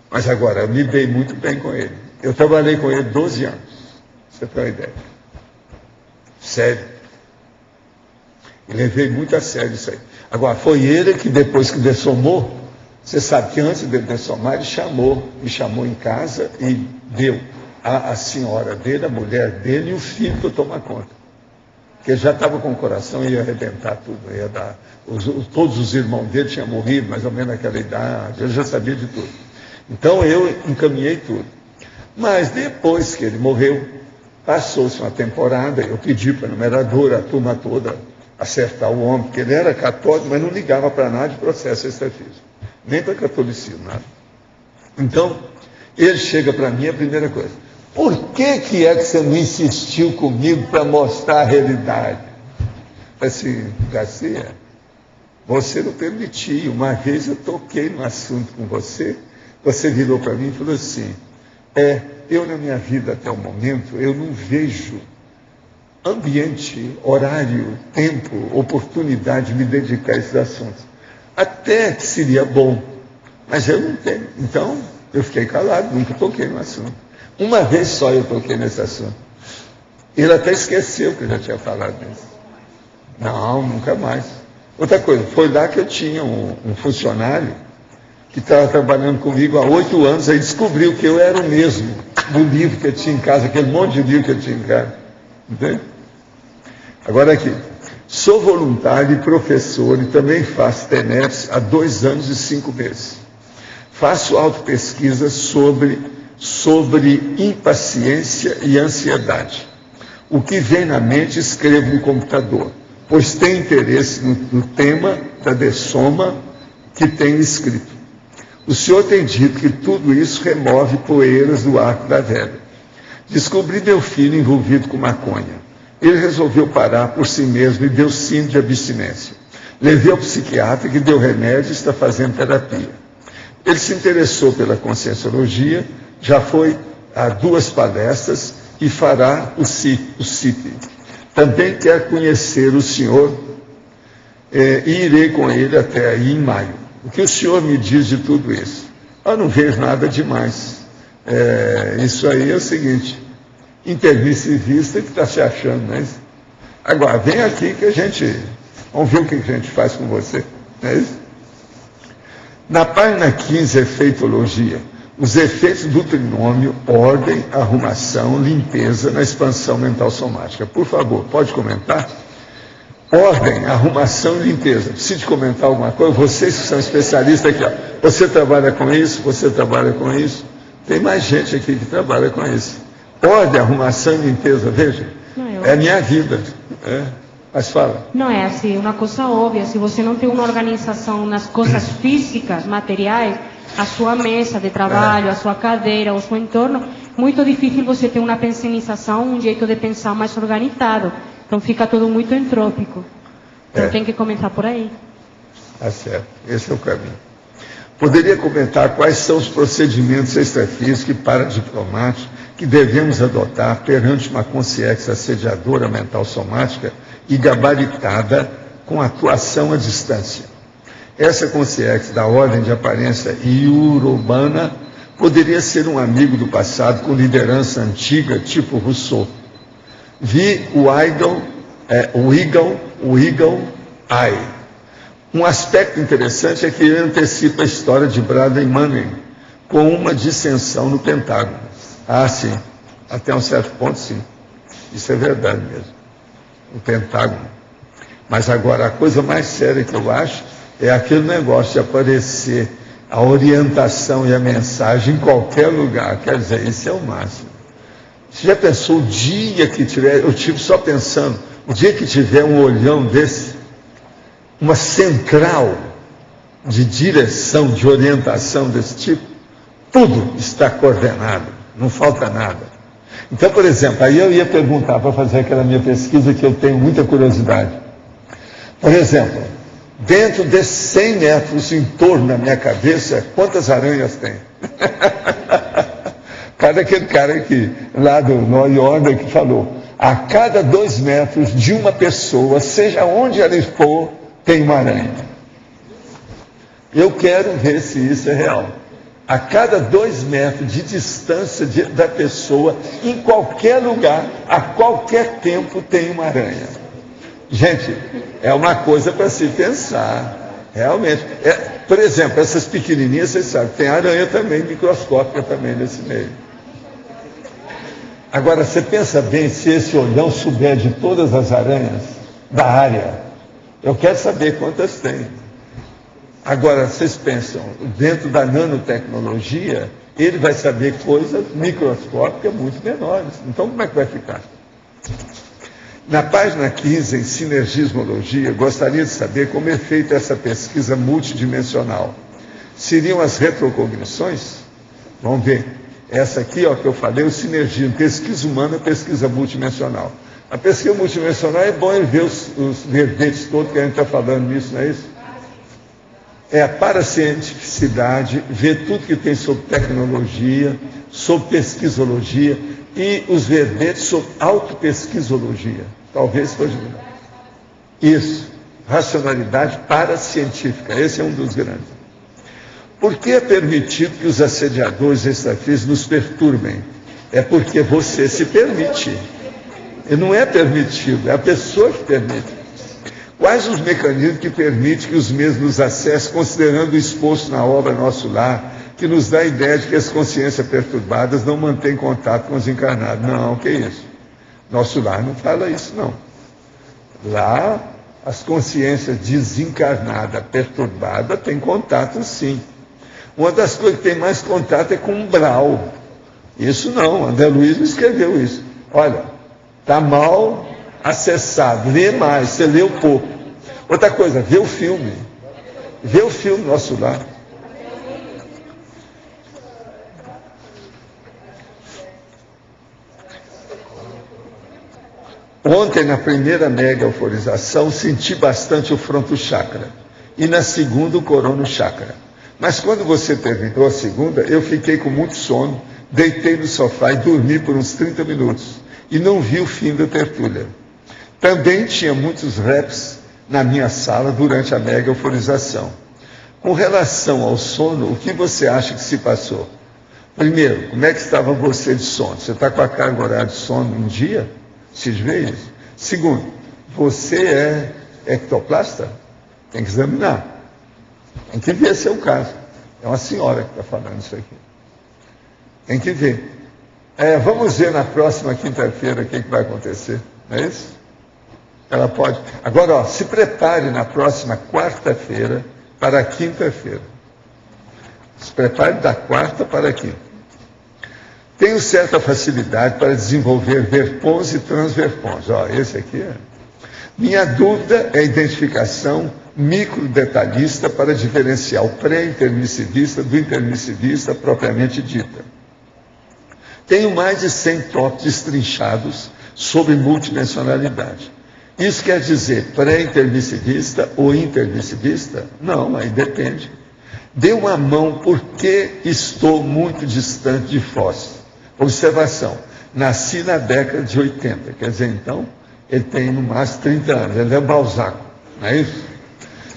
Mas agora, eu me dei muito bem com ele. Eu trabalhei com ele 12 anos, você tem uma ideia. Sério. E levei muito a sério isso aí. Agora, foi ele que depois que dessomou, você sabe que antes de dessomar, ele me chamou em casa e deu a senhora dele, a mulher dele e o filho para eu tomar conta. Porque ele já estava com o coração e ia arrebentar tudo, ia dar. Todos os irmãos dele tinham morrido, mais ou menos naquela idade, eu já sabia de tudo. Então eu encaminhei tudo. Mas depois que ele morreu, passou-se uma temporada, eu pedi para a numeradora, a turma toda, acertar o homem, porque ele era católico, mas não ligava para nada de processo extrafísico, nem para catolicismo, nada. Então, ele chega para mim, a primeira coisa, por que é que você não insistiu comigo para mostrar a realidade? Assim, Garcia, você não permitiu. Uma vez eu toquei no assunto com você virou para mim e falou assim, eu na minha vida até o momento, eu não vejo ambiente, horário, tempo, oportunidade de me dedicar a esses assuntos. Até que seria bom, mas eu não tenho. Então, eu fiquei calado, nunca toquei no assunto. Uma vez só eu toquei nesse assunto. Ele até esqueceu que eu já tinha falado disso. Não, nunca mais. Outra coisa, foi lá que eu tinha um funcionário que estava trabalhando comigo há 8 anos, aí descobriu que eu era o mesmo do livro que eu tinha em casa, aquele monte de livro que eu tinha em casa. Entende? Agora aqui, sou voluntário e professor e também faço TENEPS há 2 anos e 5 meses. Faço autopesquisa sobre impaciência e ansiedade. O que vem na mente escrevo no computador, pois tenho interesse no tema da dessoma que tenho escrito. O senhor tem dito que tudo isso remove poeiras do arco da velha. Descobri meu filho envolvido com maconha. Ele resolveu parar por si mesmo e deu síndrome de abstinência. Levei ao psiquiatra que deu remédio e está fazendo terapia. Ele se interessou pela conscienciologia, já foi a 2 palestras e fará o CIP. Também quer conhecer o senhor e irei com ele até aí em maio. O que o senhor me diz de tudo isso? Eu não vejo nada demais. Isso aí é o seguinte, intermissivista que está se achando, não é isso? Agora, vem aqui que a gente... Vamos ver o que a gente faz com você, não é isso? Na página 15, efeitologia, os efeitos do trinômio, ordem, arrumação, limpeza na expansão mental somática. Por favor, pode comentar? Ordem, arrumação e limpeza. Precisa comentar alguma coisa? Vocês que são especialistas aqui, ó. Você trabalha com isso, você trabalha com isso. Tem mais gente aqui que trabalha com isso. Ordem, arrumação e limpeza, veja. É a minha vida. Mas fala. Não é assim, uma coisa óbvia. Se você não tem uma organização nas coisas físicas, materiais, a sua mesa de trabalho, a sua cadeira, o seu entorno, muito difícil você ter uma pensinização, um jeito de pensar mais organizado. Então fica tudo muito entrópico. Então tem que começar por aí. Tá certo, esse é o caminho. Poderia comentar quais são os procedimentos extrafísicos e paradiplomáticos que devemos adotar perante uma consciência assediadora mental somática e gabaritada com atuação à distância. Essa consciência da ordem de aparência iurobana poderia ser um amigo do passado com liderança antiga, tipo Rousseau. Vi o Eagle Eye. Um aspecto interessante é que ele antecipa a história de Bradley Manning, com uma dissensão no Pentágono. Ah, sim. Até um certo ponto, sim. Isso é verdade mesmo. O Pentágono. Mas agora, a coisa mais séria que eu acho é aquele negócio de aparecer a orientação e a mensagem em qualquer lugar. Quer dizer, isso é o máximo. Você já pensou o dia que tiver, eu tive só pensando, o dia que tiver um olhão desse, uma central de direção, de orientação desse tipo, tudo está coordenado, não falta nada. Então, por exemplo, aí eu ia perguntar para fazer aquela minha pesquisa que eu tenho muita curiosidade. Por exemplo, dentro desses 100 metros em torno da minha cabeça, quantas aranhas tem? Cada aquele cara aqui, lá do New Order, que falou, a cada 2 metros de uma pessoa, seja onde ela for, tem uma aranha. Eu quero ver se isso é real. A cada 2 metros de distância da pessoa, em qualquer lugar, a qualquer tempo, tem uma aranha. Gente, é uma coisa para se pensar, realmente. Por exemplo, essas pequenininhas, vocês sabem, tem aranha também, microscópica também nesse meio. Agora, você pensa bem se esse olhão souber de todas as aranhas da área. Eu quero saber quantas tem. Agora, vocês pensam, dentro da nanotecnologia, ele vai saber coisas microscópicas muito menores. Então, como é que vai ficar? Na página 15, em Sinergismologia, gostaria de saber como é feita essa pesquisa multidimensional. Seriam as retrocognições? Vamos ver. Essa aqui, ó, que eu falei, o sinergismo, pesquisa humana, pesquisa multidimensional. A pesquisa multidimensional é bom ver os verbetes todos que a gente está falando nisso, não é isso? É a paracientificidade, ver tudo que tem sobre tecnologia, sobre pesquisologia, e os verbetes sobre autopesquisologia. Talvez seja isso. Racionalidade paracientífica. Esse é um dos grandes. Por que é permitido que os assediadores extrafísicos nos perturbem? É porque você se permite. E não é permitido, é a pessoa que permite. Quais os mecanismos que permitem que os mesmos nos acessem, considerando o exposto na obra Nosso Lar, que nos dá a ideia de que as consciências perturbadas não mantêm contato com os encarnados? Não, que isso? Nosso Lar não fala isso, não. Lá, as consciências desencarnadas, perturbadas, têm contato, sim. Uma das coisas que tem mais contato é com o umbral. Isso não, André Luiz escreveu isso. Olha, está mal acessado, lê mais, você leu pouco. Outra coisa, vê o filme. Vê o filme Nosso Lar. Ontem, na primeira mega euforização, senti bastante o fronto chakra. E na segunda, o corono chakra. Mas quando você terminou a segunda, eu fiquei com muito sono, deitei no sofá e dormi por uns 30 minutos. E não vi o fim da tertúlia. Também tinha muitos raps na minha sala durante a mega euforização. Com relação ao sono, o que você acha que se passou? Primeiro, como é que estava você de sono? Você está com a carga horária de sono em dia? Se vê isso? Segundo, você é ectoplasta? Tem que examinar. Tem que ver se é o caso. É uma senhora que está falando isso aqui. Tem que ver. Vamos ver na próxima quinta-feira o que vai acontecer. Não é isso? Ela pode. Agora, se prepare na próxima quarta-feira para a quinta-feira. Se prepare da quarta para a quinta. Tenho certa facilidade para desenvolver verpons e transverpons. Esse aqui é. Minha dúvida é a identificação microdetalhista para diferenciar o pré-intermissivista do intermissivista propriamente dita. Tenho mais de 100 tópicos destrinchados sobre multidimensionalidade. Isso quer dizer pré-intermissivista ou intermissivista? Não, aí depende. Dê uma mão porque estou muito distante de Foz. Observação, nasci na década de 80, quer dizer, então, ele tem no máximo 30 anos, ele é Balzac, não é isso?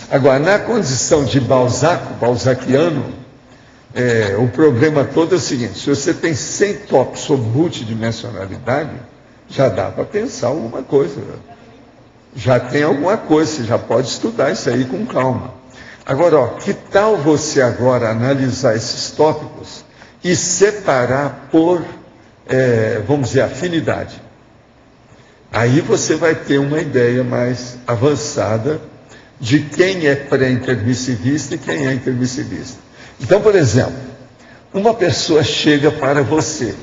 Agora, na condição de balzaquiano, o problema todo é o seguinte, se você tem 100 tópicos sobre multidimensionalidade, já dá para pensar alguma coisa, já tem alguma coisa, você já pode estudar isso aí com calma. Agora, que tal você agora analisar esses tópicos e separar por, vamos dizer, afinidade? Aí você vai ter uma ideia mais avançada de quem é pré-intermissivista e quem é intermissivista. Então, por exemplo, uma pessoa chega para você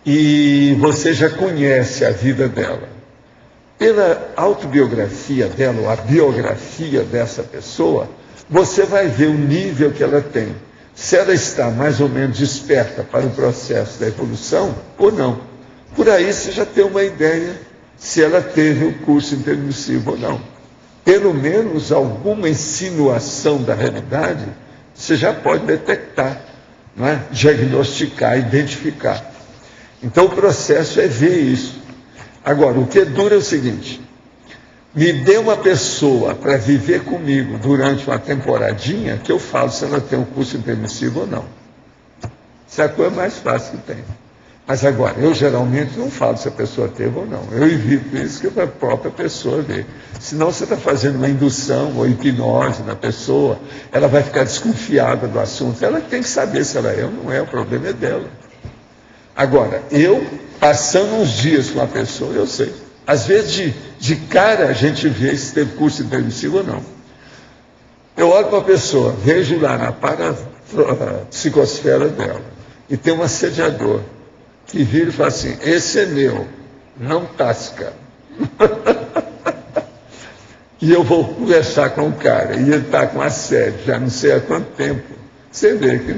e você já conhece a vida dela. Pela autobiografia dela, ou a biografia dessa pessoa, você vai ver o nível que ela tem. Se ela está mais ou menos desperta para o processo da evolução ou não. Por aí você já tem uma ideia se ela teve o curso intermissivo ou não. Pelo menos alguma insinuação da realidade, você já pode detectar, não é? Diagnosticar, identificar. Então o processo é ver isso. Agora, o que dura é o seguinte, me dê uma pessoa para viver comigo durante uma temporadinha, que eu falo se ela tem um curso intermissivo ou não. Isso é a coisa mais fácil que tem. Mas agora, eu geralmente não falo se a pessoa teve ou não. Eu evito isso que a própria pessoa vê. Senão você está fazendo uma indução ou hipnose na pessoa, ela vai ficar desconfiada do assunto. Ela tem que saber se ela é ou não é, o problema é dela. Agora, eu, passando uns dias com a pessoa, eu sei. Às vezes, de cara, a gente vê se teve curso intermissivo ou não. Eu olho para a pessoa, vejo lá na parapsicosfera dela, e tem um assediador, que vira e fala assim, esse é meu, não tasca. E eu vou conversar com o cara, e ele está com assédio, já não sei há quanto tempo. Você vê que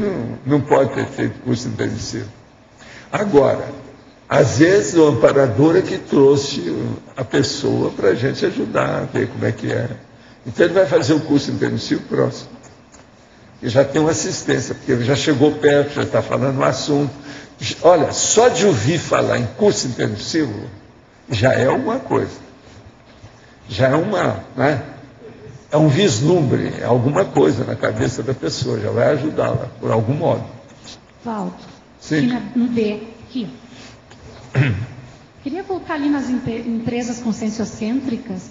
não pode ter feito curso intermissivo. Agora, às vezes o amparador é que trouxe a pessoa para a gente ajudar a ver como é que é. Então ele vai fazer o curso intermissivo próximo. E já tem uma assistência, porque ele já chegou perto, já está falando um assunto. Olha, só de ouvir falar em curso intermissivo, já é alguma coisa. Já é né? É um vislumbre, é alguma coisa na cabeça da pessoa, já vai ajudá-la, por algum modo. Valdo, sim. Aqui no D, aqui. Queria voltar ali nas empresas conscienciocêntricas.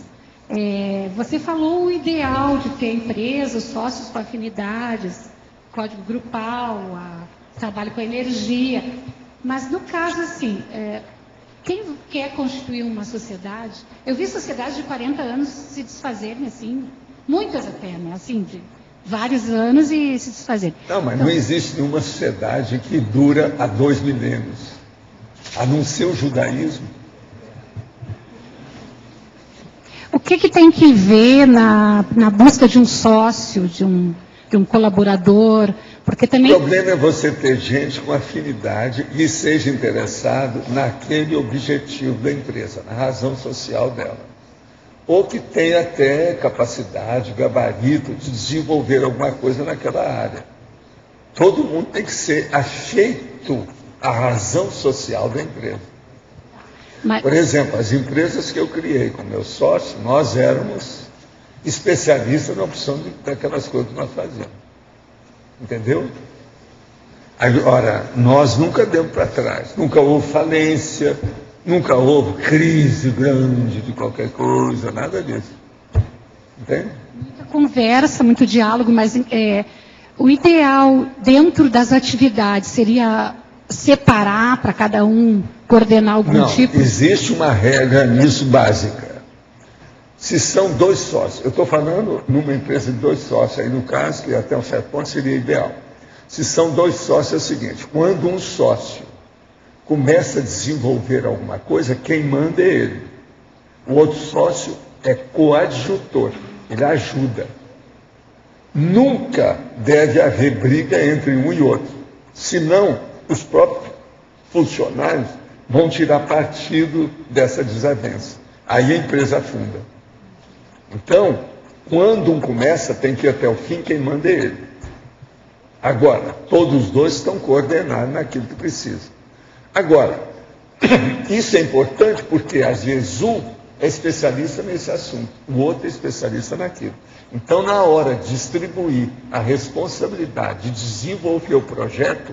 Você falou o ideal de ter empresas, sócios com afinidades, código grupal, trabalho com energia. Mas no caso, assim, quem quer constituir uma sociedade, eu vi sociedades de 40 anos se desfazerem, assim, muitas até, né? Assim, de vários anos e se desfazerem. Não, mas então, não existe nenhuma sociedade que dura há 2 milênios, a não ser o judaísmo. O que tem que ver na busca de um sócio, de um colaborador? Porque também... O problema é você ter gente com afinidade e seja interessado naquele objetivo da empresa, na razão social dela. Ou que tenha até capacidade, gabarito de desenvolver alguma coisa naquela área. Todo mundo tem que ser afeito à razão social da empresa. Mas... Por exemplo, as empresas que eu criei com meu sócio, nós éramos especialistas na opção daquelas coisas que nós fazíamos. Entendeu? Agora, nós nunca demos para trás, nunca houve falência, nunca houve crise grande de qualquer coisa, nada disso. Entende? Muita conversa, muito diálogo, mas o ideal dentro das atividades seria separar para cada um coordenar algum tipo? Não, existe uma regra nisso básica. Se são 2 sócios, eu estou falando numa empresa de 2 sócios, aí no caso, que até um certo ponto seria ideal. Se são 2 sócios, é o seguinte: quando um sócio começa a desenvolver alguma coisa, quem manda é ele. O outro sócio é coadjutor, ele ajuda. Nunca deve haver briga entre um e outro, senão os próprios funcionários vão tirar partido dessa desavença. Aí a empresa afunda. Então, quando um começa, tem que ir até o fim, quem manda é ele. Agora, todos os 2 estão coordenados naquilo que precisa. Agora, isso é importante porque, às vezes, um é especialista nesse assunto, o outro é especialista naquilo. Então, na hora de distribuir a responsabilidade de desenvolver o projeto,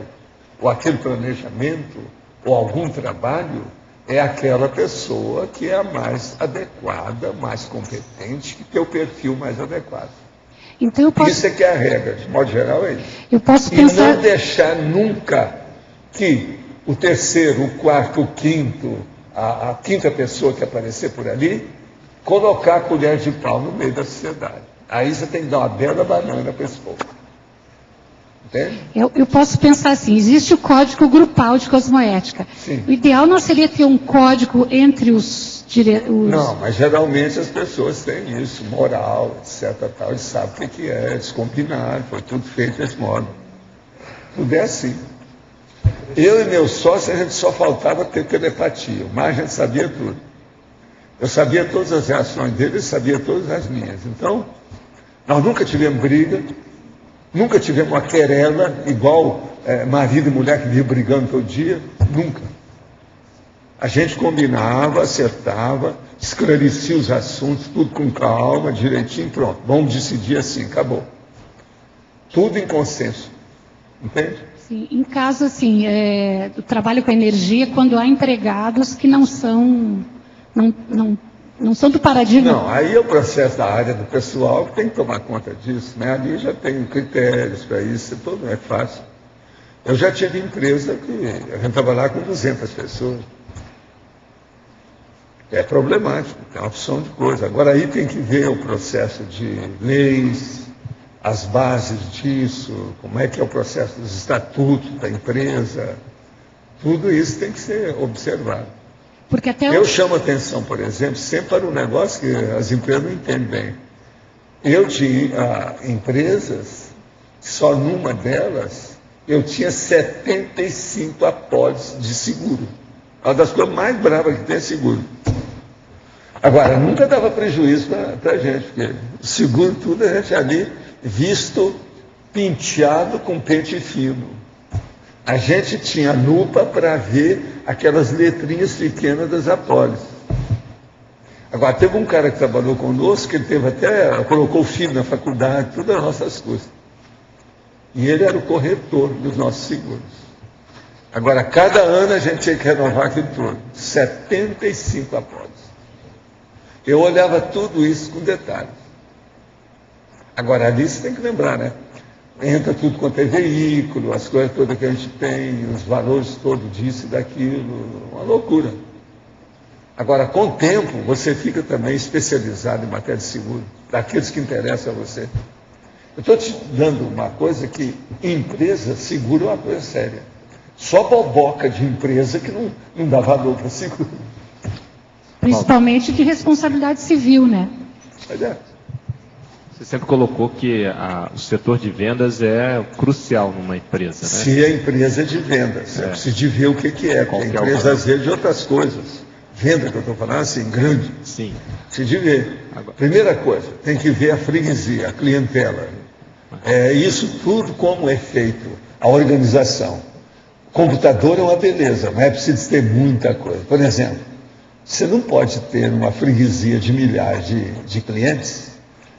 ou aquele planejamento, ou algum trabalho, é aquela pessoa que é a mais adequada, mais competente, que tem o perfil mais adequado. Então, Isso é que é a regra, de modo geral é isso. Eu posso E pensar... não deixar nunca que o terceiro, o quarto, o quinto, a quinta pessoa que aparecer por ali, colocar a colher de pau no meio da sociedade. Aí você tem que dar uma bela banana para esse povo. Entende? Eu posso pensar assim, existe o código grupal de cosmoética. Sim. O ideal não seria ter um código entre os... Não, mas geralmente as pessoas têm isso, moral, etc. Tal, eles sabem o que é, eles combinaram, foi tudo feito desse modo. Tudo é assim. Eu e meu sócio, a gente só faltava ter telepatia, mas a gente sabia tudo. Eu sabia todas as reações dele, ele sabia todas as minhas. Então, nós nunca tivemos briga, nunca tivemos uma querela, igual marido e mulher que vivem brigando todo dia, nunca. A gente combinava, acertava, esclarecia os assuntos, tudo com calma, direitinho, pronto. Vamos decidir assim, acabou. Tudo em consenso. Entende? Sim, em caso, assim, do trabalho com energia, quando há empregados que não são do paradigma... Não, aí é o processo da área do pessoal que tem que tomar conta disso, né? Ali já tem critérios para isso, tudo não é fácil. Eu já tive empresa que a gente trabalhava com 200 pessoas. É problemático, tem uma opção de coisa. Agora aí tem que ver o processo de leis, as bases disso, como é que é o processo dos estatutos da empresa. Tudo isso tem que ser observado. Porque até eu chamo atenção, por exemplo, sempre para um negócio que as empresas não entendem bem. Eu tinha empresas, só numa delas, eu tinha 75 apólices de seguro. Uma das coisas mais bravas que tem é seguro. Agora, nunca dava prejuízo para a gente, porque o seguro tudo a gente ali visto penteado com pente fino. A gente tinha lupa para ver aquelas letrinhas pequenas das apólices. Agora, teve um cara que trabalhou conosco, que ele teve colocou o filho na faculdade, tudo as nossas coisas. E ele era o corretor dos nossos seguros. Agora, cada ano a gente tinha que renovar aquilo tudo. 75 apólices. Eu olhava tudo isso com detalhes. Agora, ali você tem que lembrar, né? Entra tudo quanto é veículo, as coisas todas que a gente tem, os valores todos disso e daquilo, uma loucura. Agora, com o tempo, você fica também especializado em matéria de seguro, daqueles que interessam a você. Eu estou te dando uma coisa que empresa, seguro é uma coisa séria. Só boboca de empresa que não dá valor para seguro. Principalmente de responsabilidade civil, né? Você sempre colocou que o setor de vendas é crucial numa empresa, né? Se a empresa é de vendas, você precisa de ver o que é, porque a empresa às vezes de outras coisas. Venda que eu estou falando, assim, grande. Sim. Precisa de ver. Primeira coisa, tem que ver a freguesia, a clientela. Isso tudo como é feito, a organização. Computador é uma beleza, mas é preciso ter muita coisa. Por exemplo, você não pode ter uma freguesia de milhares de clientes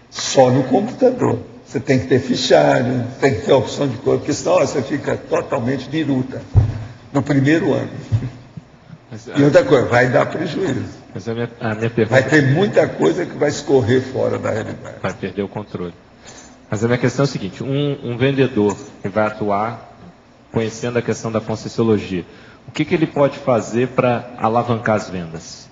só no computador. Você tem que ter fichário, tem que ter opção de cor, porque senão você fica totalmente biruta no primeiro ano. E outra coisa, vai dar prejuízo. Mas a minha pergunta... Vai ter muita coisa que vai escorrer fora da realidade. Vai perder o controle. Mas a minha questão é a seguinte, um vendedor que vai atuar conhecendo a questão da Conscienciologia, o que ele pode fazer para alavancar as vendas?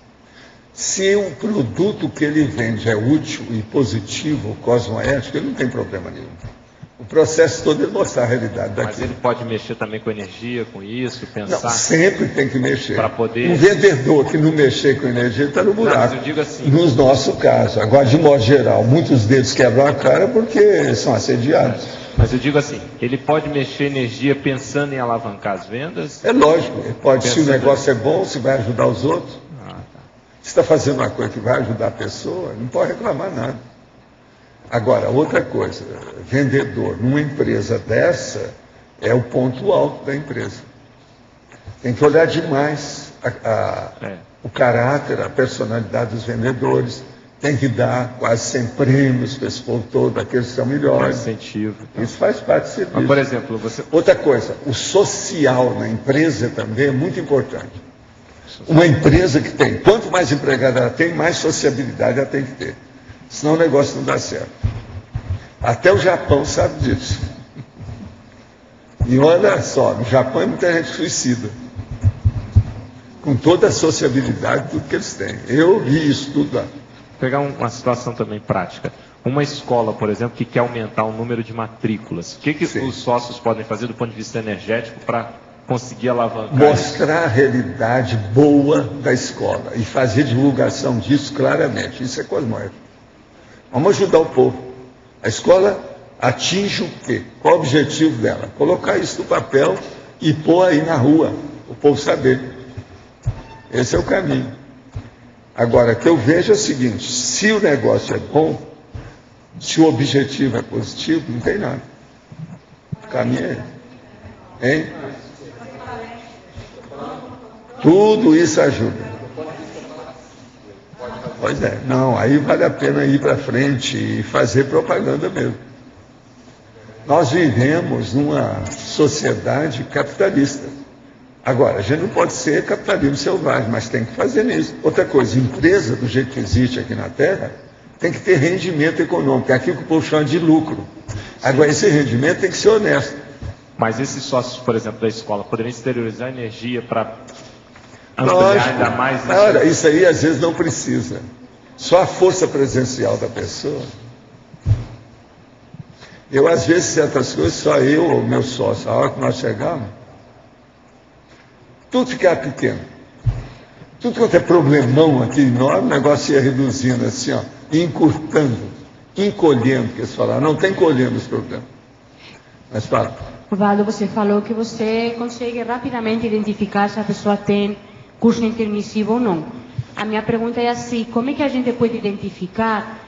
Se o produto que ele vende é útil e positivo, cosmoético, ele não tem problema nenhum. O processo todo é mostrar a realidade daquilo. Mas ele pode mexer também com energia, com isso, pensar... Não, sempre tem que mexer. Para poder... Um vendedor que não mexer com energia está no buraco. Não, mas eu digo assim... No nosso caso. Agora, de modo geral, muitos deles quebram a cara porque são assediados. Mas eu digo assim, ele pode mexer energia pensando em alavancar as vendas? É lógico. Ele pode, se o Pensando... negócio é bom, se vai ajudar os outros. Tá. Se está fazendo uma coisa que vai ajudar a pessoa, não pode reclamar nada. Agora, outra coisa, vendedor numa empresa dessa é o ponto alto da empresa. Tem que olhar demais o caráter, a personalidade dos vendedores. Tem que dar quase 100 prêmios para esse povo todo, aqueles que são melhores. Incentivo. Então. Isso faz parte do serviço. Mas, por exemplo, você... Outra coisa, o social na empresa também é muito importante. Uma empresa que tem, quanto mais empregada ela tem, mais sociabilidade ela tem que ter. Senão o negócio não dá certo. Até o Japão sabe disso. E olha só, no Japão é muita gente suicida. Com toda a sociabilidade, tudo que eles têm. Eu vi isso tudo lá. Vou pegar uma situação também prática. Uma escola, por exemplo, que quer aumentar o número de matrículas. O que os sócios podem fazer do ponto de vista energético para conseguir alavancar? Mostrar a realidade boa da escola e fazer divulgação disso claramente. Isso é cosmoético. Vamos ajudar o povo. A escola atinge o quê? Qual o objetivo dela? Colocar isso no papel e pôr aí na rua, o povo saber. Esse é o caminho. Agora, o que eu vejo é o seguinte, se o negócio é bom, se o objetivo é positivo, não tem nada. O caminho é ele. Hein? Tudo isso ajuda. Pois é, não, aí vale a pena ir para frente e fazer propaganda mesmo. Nós vivemos numa sociedade capitalista. Agora, a gente não pode ser capitalismo selvagem, mas tem que fazer nisso. Outra coisa, empresa, do jeito que existe aqui na Terra, tem que ter rendimento econômico, é aquilo que o povo chama de lucro. Agora, esse rendimento tem que ser honesto. Mas esses sócios, por exemplo, da escola, poderiam exteriorizar energia para ampliar ainda mais? Olha, isso aí às vezes não precisa. Só a força presencial da pessoa. Eu, às vezes, certas coisas, só eu ou meu sócio, a hora que nós chegamos, tudo ficava pequeno. Tudo quanto é problemão aqui enorme, o negócio ia reduzindo assim, ó, encurtando, encolhendo, que eles falaram. Não tem encolhendo os problemas. Mas fala. Valdo, você falou que você consegue rapidamente identificar se a pessoa tem curso intermissivo ou não. A minha pergunta é assim, como é que a gente pode identificar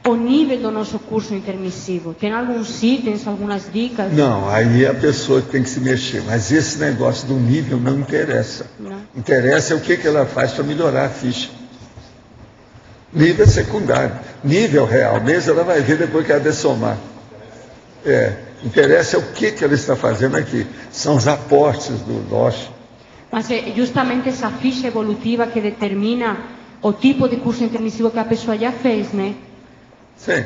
o nível do nosso curso intermissivo? Tem alguns itens, algumas dicas? Não, aí é a pessoa que tem que se mexer. Mas esse negócio do nível não interessa. Não. Interessa é o que ela faz para melhorar a ficha. Nível é secundário. Nível real mesmo, ela vai ver depois que ela dessomar. Interessa é o que ela está fazendo aqui. São os aportes do Loche. Mas é justamente essa ficha evolutiva que determina o tipo de curso intermissivo que a pessoa já fez, né? Sim.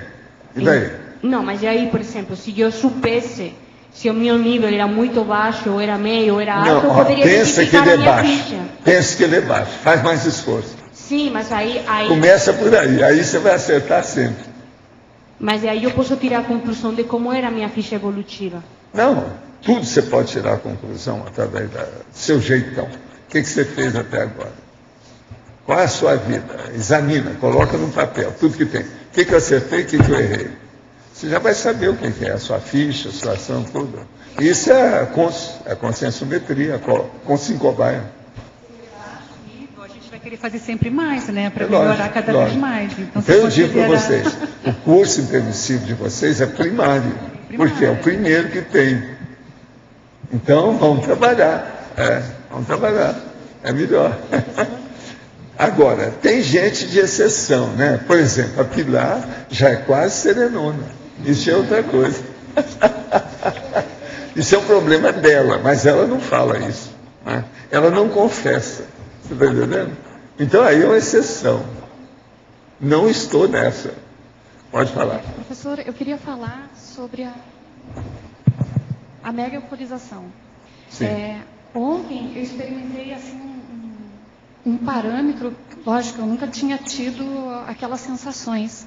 E daí? Não, mas aí, por exemplo, se eu soubesse se o meu nível era muito baixo, ou era meio, ou era alto, eu poderia identificar a minha ficha. Pensa que ele é baixo. Faz mais esforço. Sim, mas aí... Começa por aí. Aí você vai acertar sempre. Mas aí eu posso tirar a conclusão de como era a minha ficha evolutiva. Não, tudo você pode tirar a conclusão através do seu jeitão. O que você fez até agora? Qual é a sua vida? Examina, coloca no papel, tudo que tem. O que eu acertei, o que eu errei. Você já vai saber o que é a sua ficha, a sua ação, tudo. Isso é a conscienciometria, a consciencobaia. A gente vai querer fazer sempre mais, né? Para melhorar cada vez mais. Então eu digo para vocês, o curso intermissivo de vocês é primário, porque é o primeiro que tem. Então, vamos trabalhar. Vamos trabalhar. É melhor. Agora, tem gente de exceção, né? Por exemplo, a Pilar já é quase serenona. Isso é outra coisa. Isso é um problema dela, mas ela não fala isso. Né? Ela não confessa. Você está entendendo? Então aí é uma exceção. Não estou nessa. Pode falar. Professor, eu queria falar sobre a mega euforização. Ontem eu experimentei assim um parâmetro, lógico, eu nunca tinha tido aquelas sensações,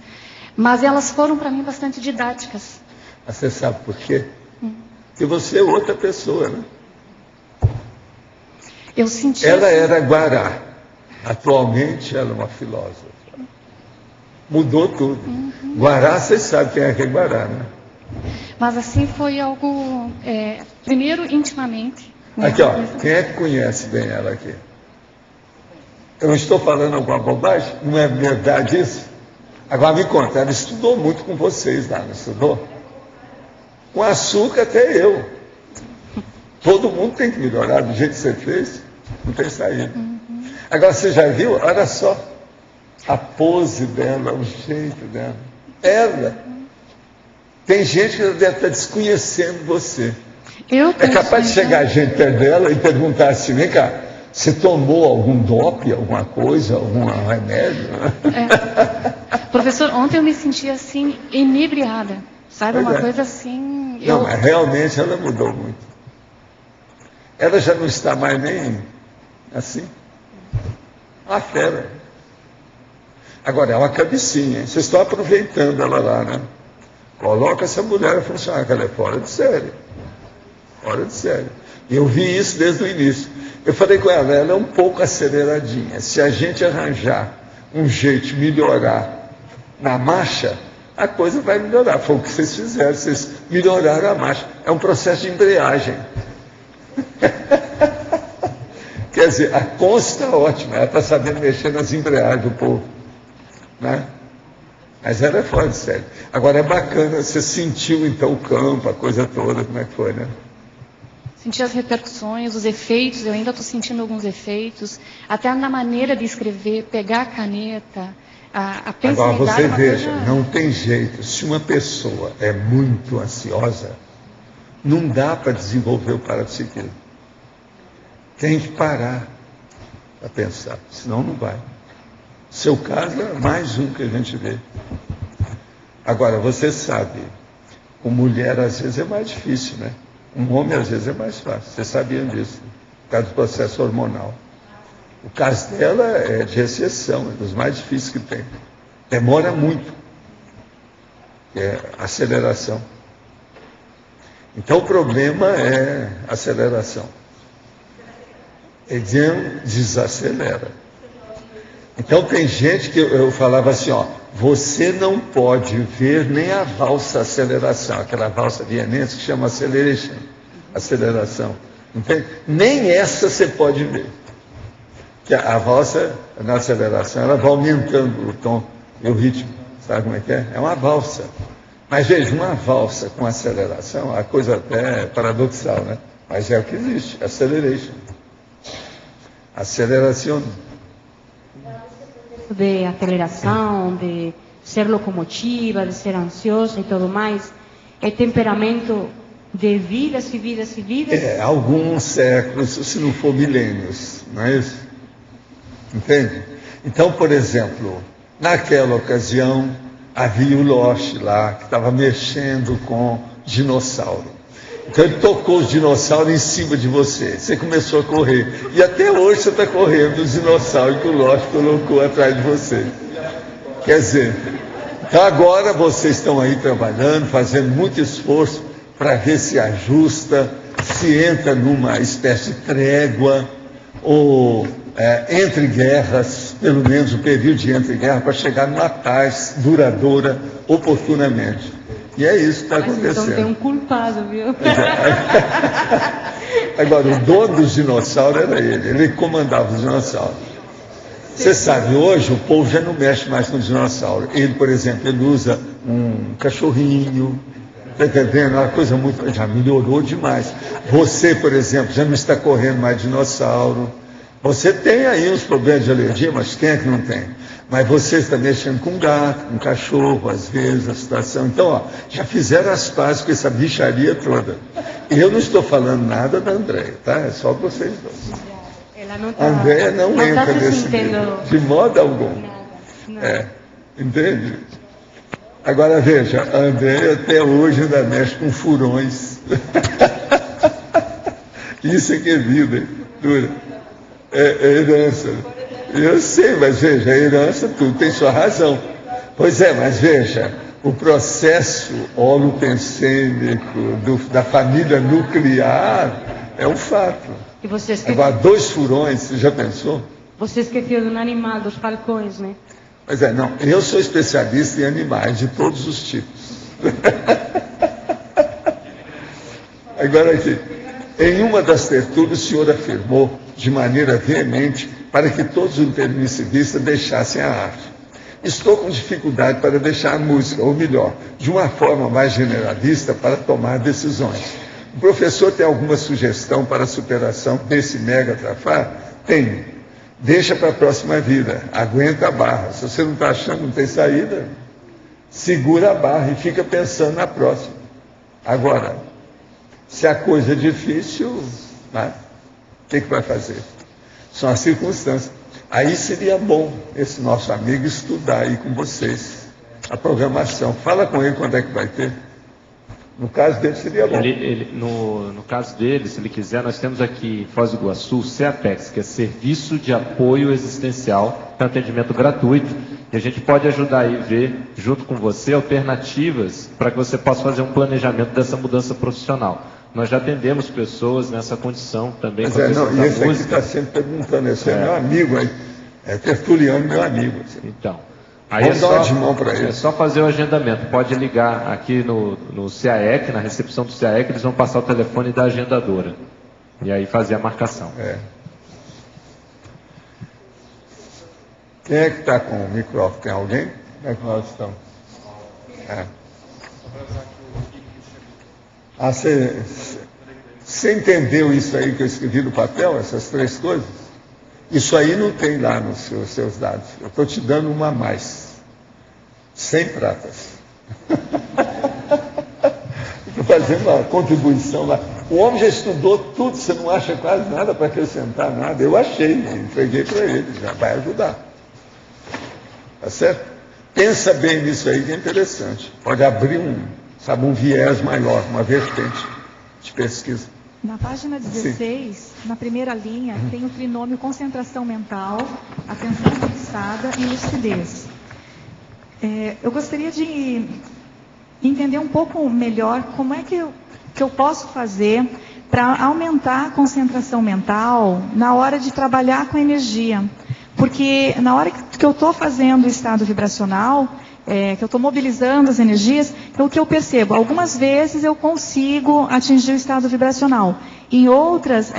mas elas foram para mim bastante didáticas. Você sabe por quê? Porque você é outra pessoa, né? Eu senti. Ela era Guará. Atualmente ela é uma filósofa. Mudou tudo. Guará, vocês sabem quem é que é Guará, né? Mas assim foi algo, primeiro intimamente. Aqui, ó, quem é que conhece bem ela aqui? Eu não estou falando alguma bobagem? Não é verdade isso? Agora me conta, ela estudou muito com vocês lá, não estudou? Com açúcar até eu. Todo mundo tem que melhorar do jeito que você fez. Não tem saída. Agora, você já viu? Olha só. A pose dela, o jeito dela. Ela. Tem gente que deve estar desconhecendo você. É capaz de chegar gente perto dela e perguntar assim, vem cá, você tomou algum dope, alguma coisa, algum remédio? Professor, ontem eu me senti assim, inebriada. Sabe, uma coisa assim... Não, mas realmente ela mudou muito. Ela já não está mais nem assim. Uma fera. Agora, é uma cabecinha, hein? Vocês estão aproveitando ela lá, né? Coloca essa mulher a funcionar, que ela é fora de série. Fora de série. E eu vi isso desde o início. Eu falei com ela é um pouco aceleradinha. Se a gente arranjar um jeito de melhorar na marcha, a coisa vai melhorar. Foi o que vocês fizeram, vocês melhoraram a marcha. É um processo de embreagem. Quer dizer, a Consta está ótima, ela está sabendo mexer nas embreagens do povo. Né? Mas ela é fora de série. Agora é bacana, você sentiu então o campo, a coisa toda, como é que foi, né? Senti as repercussões, os efeitos, eu ainda estou sentindo alguns efeitos, até na maneira de escrever, pegar a caneta, a pensalidade. Agora você veja, não tem jeito, se uma pessoa é muito ansiosa, não dá para desenvolver o parapsiquismo. Tem que parar para pensar, senão não vai. Seu caso é mais um que a gente vê. Agora, você sabe, com mulher às vezes é mais difícil, né? Um homem às vezes é mais fácil. Vocês sabiam disso, por causa do processo hormonal. O caso dela é de exceção, é dos mais difíceis que tem. Demora muito. É aceleração. Então o problema é aceleração. Ele desacelera. Então tem gente que eu falava assim, ó, você não pode ver nem a valsa aceleração, aquela valsa vienense que chama aceleração. Entende? Nem essa você pode ver. Que a valsa, na aceleração, ela vai aumentando o tom e o ritmo. Sabe como é que é? É uma valsa. Mas veja, uma valsa com aceleração, a coisa até é paradoxal, né? Mas é o que existe, acceleration. Aceleração. De aceleração, de ser locomotiva, de ser ansiosa e tudo mais, é temperamento de vidas e vidas e vidas? Alguns séculos, se não for milênios, não é isso? Entende? Então, por exemplo, naquela ocasião, havia o Loche lá, que estava mexendo com dinossauro. Então ele tocou os dinossauros em cima de você. Você começou a correr. E até hoje você está correndo os dinossauros que o Loche colocou atrás de você. Quer dizer, então agora vocês estão aí trabalhando, fazendo muito esforço para ver se ajusta, se entra numa espécie de trégua, ou entre guerras, pelo menos o período de entre guerras, para chegar numa paz duradoura oportunamente. E é isso que está acontecendo. Então tem um culpado, viu? Agora, o dono dos dinossauros era ele comandava os dinossauros. Você sabe, hoje o povo já não mexe mais com dinossauro. Ele, por exemplo, ele usa um cachorrinho, está entendendo? Uma coisa muito. Já melhorou demais. Você, por exemplo, já não está correndo mais dinossauro. Você tem aí uns problemas de alergia, mas quem é que não tem? Mas você está mexendo com um gato, com um cachorro, às vezes, a situação. Então, ó, já fizeram as pazes com essa bicharia toda. E eu não estou falando nada da Andréia, tá? É só vocês dois. A Andréia não entra nesse livro, de modo algum. Não. Entende? Agora veja, a Andréia até hoje ainda mexe com furões. Isso é que é vida, dura. É herança. Eu sei, mas veja, a herança, tudo tem sua razão. Pois é, mas veja, o processo holopensêmico da família nuclear é um fato. E você esqueceu... Agora, 2 furões, você já pensou? Você esqueceu de um animal, dos falcões, né? Mas não, eu sou especialista em animais de todos os tipos. Agora aqui, em uma das tertúlias, o senhor afirmou de maneira veemente para que todos os intermissivistas deixassem a arte. Estou com dificuldade para deixar a música, ou melhor, de uma forma mais generalista para tomar decisões. O professor tem alguma sugestão para a superação desse mega trafar? Tenho. Deixa para a próxima vida, aguenta a barra. Se você não está achando, não tem saída, segura a barra e fica pensando na próxima. Agora, se a coisa é difícil, né, o que vai fazer? São as circunstâncias. Aí seria bom esse nosso amigo estudar aí com vocês a programação. Fala com ele quando é que vai ter. No caso dele seria bom. No caso dele, se ele quiser, nós temos aqui em Foz do Iguaçu o CEAPEX, que é Serviço de Apoio Existencial, que é um atendimento gratuito, e a gente pode ajudar aí a ver, junto com você, alternativas para que você possa fazer um planejamento dessa mudança profissional. Nós já atendemos pessoas nessa condição também. Mas e esse aqui está sempre perguntando, esse é meu amigo, é tertuliano, meu amigo. Assim. Então, aí vamos dar uma de mão para ele. É só fazer o agendamento. Pode ligar aqui no CAEC, na recepção do CAEC, eles vão passar o telefone da agendadora. E aí fazer a marcação. Quem é que está com o microfone? Tem alguém? Como é que nós estamos? Você entendeu isso aí que eu escrevi no papel, essas 3 coisas? Isso aí não tem lá nos seus dados. Eu estou te dando uma a mais. 100 pratas. Estou fazendo uma contribuição lá. O homem já estudou tudo, você não acha quase nada para acrescentar nada. Eu achei, entreguei para ele, já vai ajudar. Tá certo? Pensa bem nisso aí que é interessante. Pode abrir um viés maior, uma vertente de pesquisa. Na página 16, sim, na primeira linha, tem o trinômio concentração mental, atenção fixada e lucidez. Eu gostaria de entender um pouco melhor como é que eu posso fazer para aumentar a concentração mental na hora de trabalhar com energia. Porque na hora que eu estou fazendo o estado vibracional, que eu estou mobilizando as energias, o que eu percebo? Algumas vezes eu consigo atingir o estado vibracional. Em outras,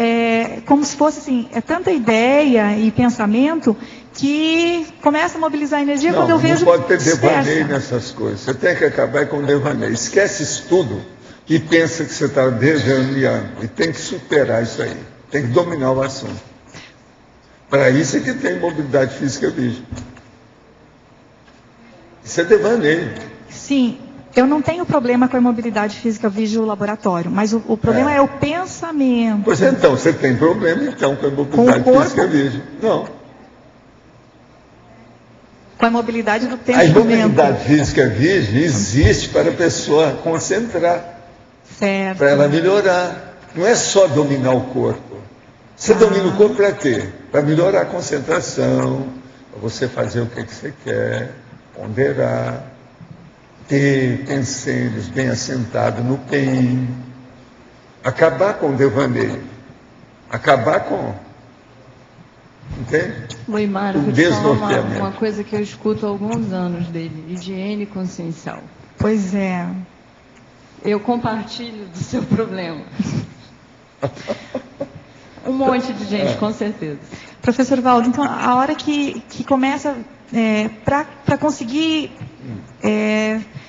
como se fosse assim, tanta ideia e pensamento que começa a mobilizar a energia quando eu vejo... Não pode ter devaneio nessas coisas. Você tem que acabar com o devaneio. Esquece isso tudo e pensa que você está devaneando. E tem que superar isso aí. Tem que dominar o assunto. Para isso é que tem mobilidade física virgem. Isso é devaneio. Sim, eu não tenho problema com a imobilidade física virgem no laboratório, mas o problema é o pensamento. Pois então, você tem problema então com a imobilidade física virgem. Não. Com a imobilidade do pensamento. A imobilidade física virgem existe para a pessoa concentrar. Certo. Para ela melhorar. Não é só dominar o corpo. Você domina o corpo para quê? Para melhorar a concentração, para você fazer o que você quer, ponderar, ter pensamentos bem assentados no PEN, acabar com o devaneio, acabar com... Entende? Loimar, vou te falar uma coisa que eu escuto há alguns anos dele, higiene consciencial. Pois é. Eu compartilho do seu problema. Um monte de gente, com certeza. Professor Valdo, então, a hora que começa, para conseguir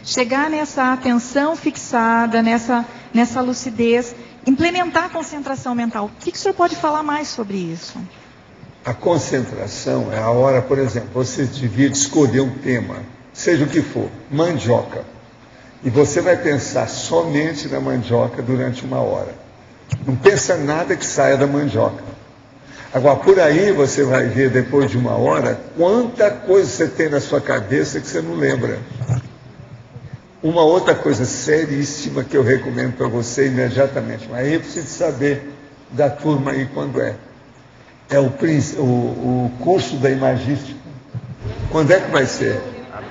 chegar nessa atenção fixada, nessa lucidez, implementar a concentração mental, o que o senhor pode falar mais sobre isso? A concentração é a hora, por exemplo, você devia escolher um tema, seja o que for, mandioca. E você vai pensar somente na mandioca durante 1 hora. Não pensa nada que saia da mandioca. Agora, por aí você vai ver, depois de 1 hora, quanta coisa você tem na sua cabeça que você não lembra. Uma outra coisa seríssima que eu recomendo para você imediatamente, mas aí eu preciso saber da turma aí quando é. É o curso da imagística. Quando é que vai ser?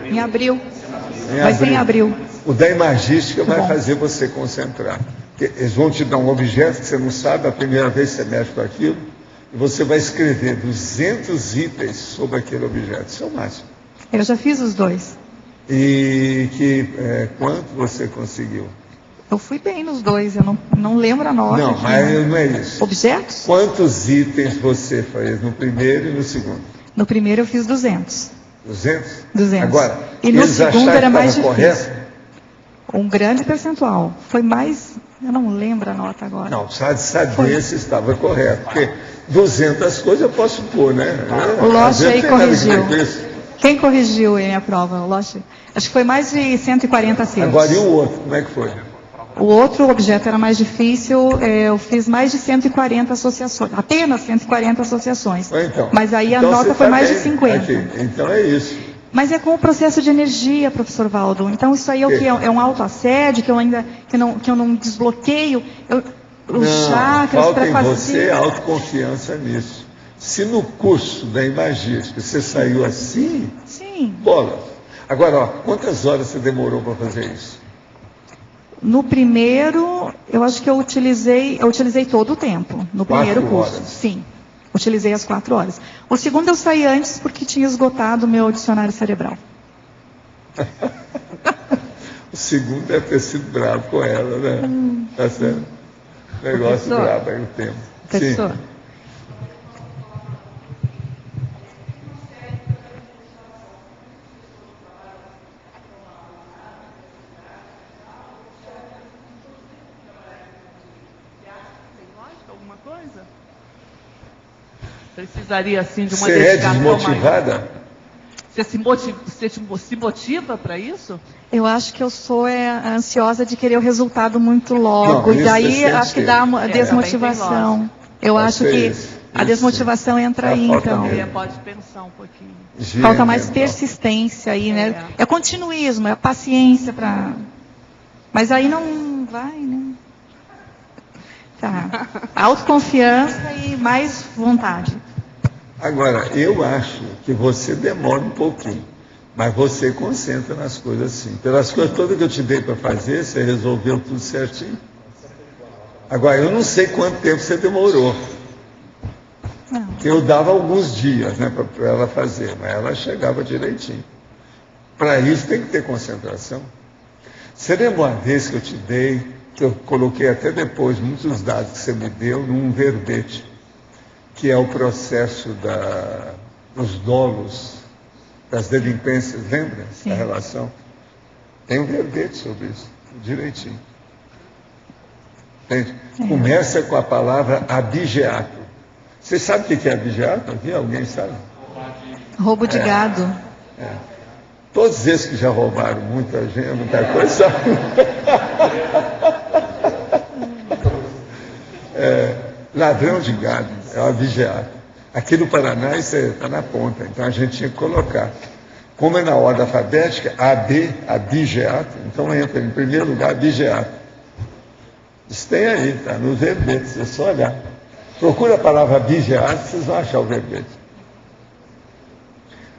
Em abril. Vai ser em abril. O da imagística vai fazer você concentrar. Eles vão te dar um objeto que você não sabe, a primeira vez que você mexe com aquilo, e você vai escrever 200 itens sobre aquele objeto. Isso é o máximo. Eu já fiz os 2. E quanto você conseguiu? Eu fui bem nos 2, eu não lembro a nota. Não, aqui, mas não é isso. Objetos? Quantos itens você fez no primeiro e no segundo? No primeiro eu fiz 200. 200? 200. Agora, e no segundo era mais difícil. Correto? Um grande percentual. Foi mais... Eu não lembro a nota agora. Não, precisa de saber se estava correto. Porque 200 coisas eu posso pôr, né? O Loche aí corrigiu. Quem corrigiu em a prova? O Loche? Acho que foi mais de 140 acertos. Agora, e o outro? Como é que foi? O outro objeto era mais difícil, eu fiz mais de 140 associações, apenas 140 associações. Então, mas aí a nota foi mais de 50. Aqui. Então é isso. Mas é com o processo de energia, professor Valdo. Então isso aí é o que? É um autoassédio, que eu ainda que eu não desbloqueio os chakras para fazer. Falta em você autoconfiança nisso. Se no curso da imagística você saiu assim, sim. Bola. Agora, ó, quantas horas você demorou para fazer isso? No primeiro, eu acho que eu utilizei todo o tempo. No primeiro curso. Horas. Sim. Utilizei as 4 horas. O segundo eu saí antes porque tinha esgotado o meu dicionário cerebral. O segundo deve ter sido bravo com ela, né? Tá certo? Negócio bravo aí o tempo. Professor. Sim. Precisaria, assim, de uma dedicação. Você é desmotivada? Você se motiva para isso? Eu acho que eu sou ansiosa de querer o resultado muito logo. Não, e daí acho que dá uma desmotivação. Eu acho que a desmotivação entra aí, então. Pode pensar um pouquinho. Falta mais persistência aí, né? É continuismo, é paciência para... Mas aí não vai, né? Tá. Autoconfiança e mais vontade. Agora, eu acho que você demora um pouquinho, mas você concentra nas coisas sim. Pelas coisas todas que eu te dei para fazer, você resolveu tudo certinho. Agora, eu não sei quanto tempo você demorou. Não. Eu dava alguns dias, né, para ela fazer, mas ela chegava direitinho. Para isso tem que ter concentração. Você lembra uma vez que eu te dei, que eu coloquei até depois muitos dados que você me deu num verbete, que é o processo dos dolos, das delinquências, lembra? Sim. A relação. Tem um verbete sobre isso, direitinho. Entende? Começa com a palavra abigeato. Você sabe o que é abigeato? Aqui? Alguém sabe? Roubo de gado. Todos esses que já roubaram muita gente, muita coisa, sabem. Ladrão de gado, é o abigeato. Aqui no Paraná isso está na ponta, então a gente tinha que colocar. Como é na ordem alfabética, abigeato, então entra em primeiro lugar abigeato. Isso tem aí, está nos verbetes, é só olhar. Procura a palavra abigeato, vocês vão achar o verbete.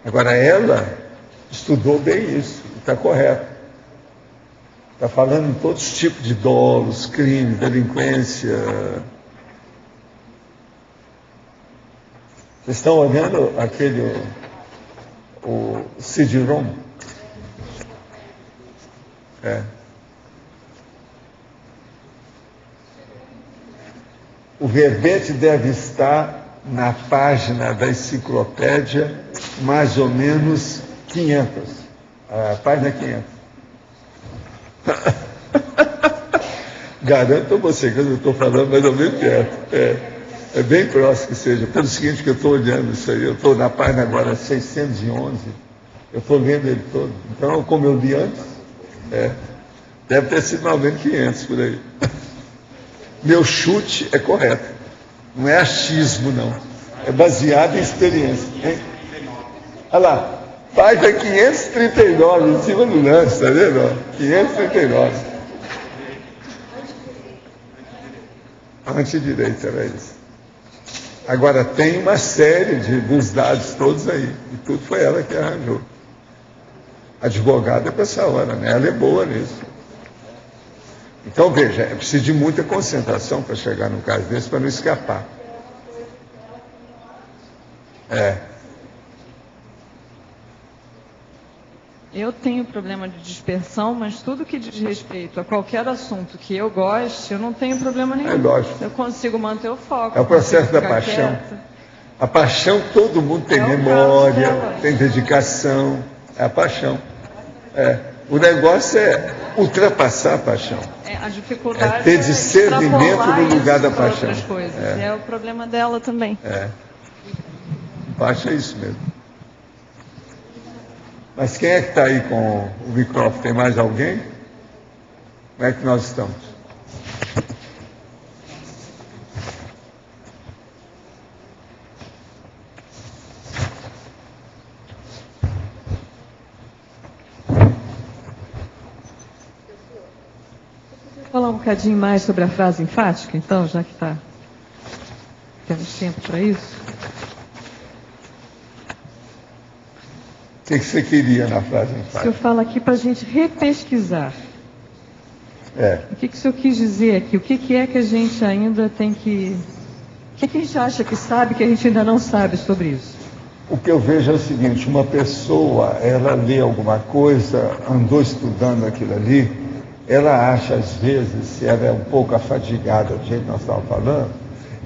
Agora ela estudou bem isso, está correto. Está falando em todos os tipos de dolos, crimes, delinquência. Vocês estão olhando o CD-ROM? O verbete deve estar na página da enciclopédia, mais ou menos 500. A página 500. Garanto a você que eu estou falando mais ou menos perto. É bem próximo que seja. Pelo seguinte que eu estou olhando isso aí, eu estou na página agora 611, eu estou lendo ele todo. Então, como eu li antes, deve ter sido mais ou menos 500 por aí. Meu chute é correto. Não é achismo, não. É baseado em experiência. Hein? Olha lá, página 539, em cima do lance, está vendo? 539. Antidireita, era isso. Agora, tem uma série dos dados todos aí. E tudo foi ela que arranjou. Advogada é para essa hora, né? Ela é boa nisso. Então, veja, é preciso de muita concentração para chegar num caso desse, para não escapar. Eu tenho problema de dispersão, mas tudo que diz respeito a qualquer assunto que eu goste, eu não tenho problema nenhum. É lógico. Eu consigo manter o foco. É o processo da paixão. Quieta. A paixão, todo mundo tem memória, tem dedicação. É a paixão. O negócio é ultrapassar a paixão. A dificuldade é ter discernimento no lugar da paixão. É o problema dela também. Paixão é isso mesmo. Mas quem é que está aí com o microfone? Tem mais alguém? Como é que nós estamos? Vou falar um bocadinho mais sobre a frase enfática, então, já que temos tempo para isso. O que você queria na frase enfática? O senhor fala aqui para a gente repesquisar. O que o senhor quis dizer aqui? O que é que a gente ainda tem que... O que a gente acha que sabe que a gente ainda não sabe sobre isso? O que eu vejo é o seguinte, uma pessoa, ela lê alguma coisa, andou estudando aquilo ali, ela acha, às vezes, se ela é um pouco afadigada do jeito que nós estávamos falando,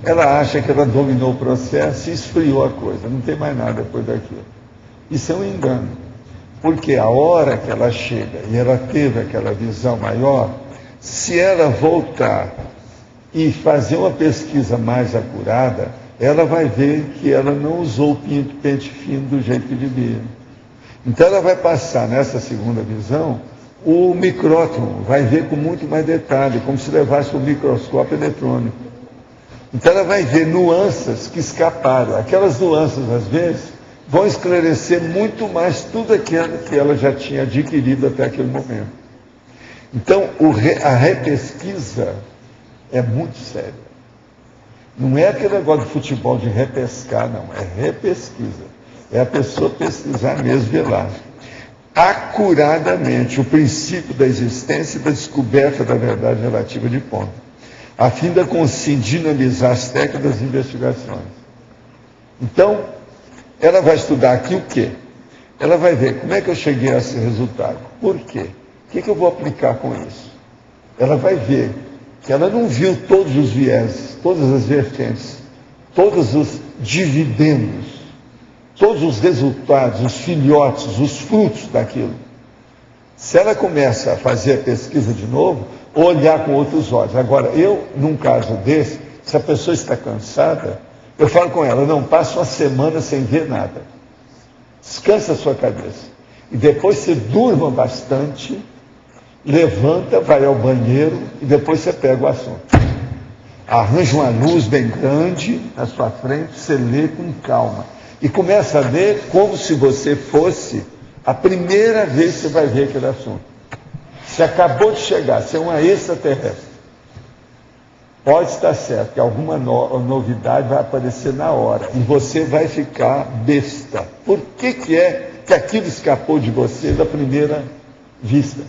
ela acha que ela dominou o processo e esfriou a coisa, não tem mais nada depois daquilo. Isso é um engano, porque a hora que ela chega e ela teve aquela visão maior, se ela voltar e fazer uma pesquisa mais acurada, ela vai ver que ela não usou o pente fino do jeito que devia. Então ela vai passar nessa segunda visão o micrótomo, vai ver com muito mais detalhe, como se levasse um microscópio eletrônico. Então ela vai ver nuances que escaparam. Aquelas nuances, às vezes, vão esclarecer muito mais tudo aquilo que ela já tinha adquirido até aquele momento. Então, a repesquisa é muito séria. Não é aquele negócio de futebol de repescar, não. É repesquisa. É a pessoa pesquisar mesmo, ver lá. Acuradamente, o princípio da existência e da descoberta da verdade relativa de ponto, a fim de conseguir dinamizar as técnicas das investigações. Então, ela vai estudar aqui o quê? Ela vai ver como é que eu cheguei a esse resultado. Por quê? O que eu vou aplicar com isso? Ela vai ver que ela não viu todos os vieses, todas as vertentes, todos os dividendos, todos os resultados, os filhotes, os frutos daquilo. Se ela começa a fazer a pesquisa de novo, olhar com outros olhos. Agora, num caso desse, se a pessoa está cansada, eu falo com ela, não, passa uma semana sem ver nada. Descansa a sua cabeça. E depois você durma bastante, levanta, vai ao banheiro e depois você pega o assunto. Arranja uma luz bem grande na sua frente, você lê com calma. E começa a ler como se você fosse a primeira vez que você vai ver aquele assunto. Você acabou de chegar, você é uma extraterrestre. Pode estar certo que alguma novidade vai aparecer na hora e você vai ficar besta. Por que é que aquilo escapou de você da primeira vista?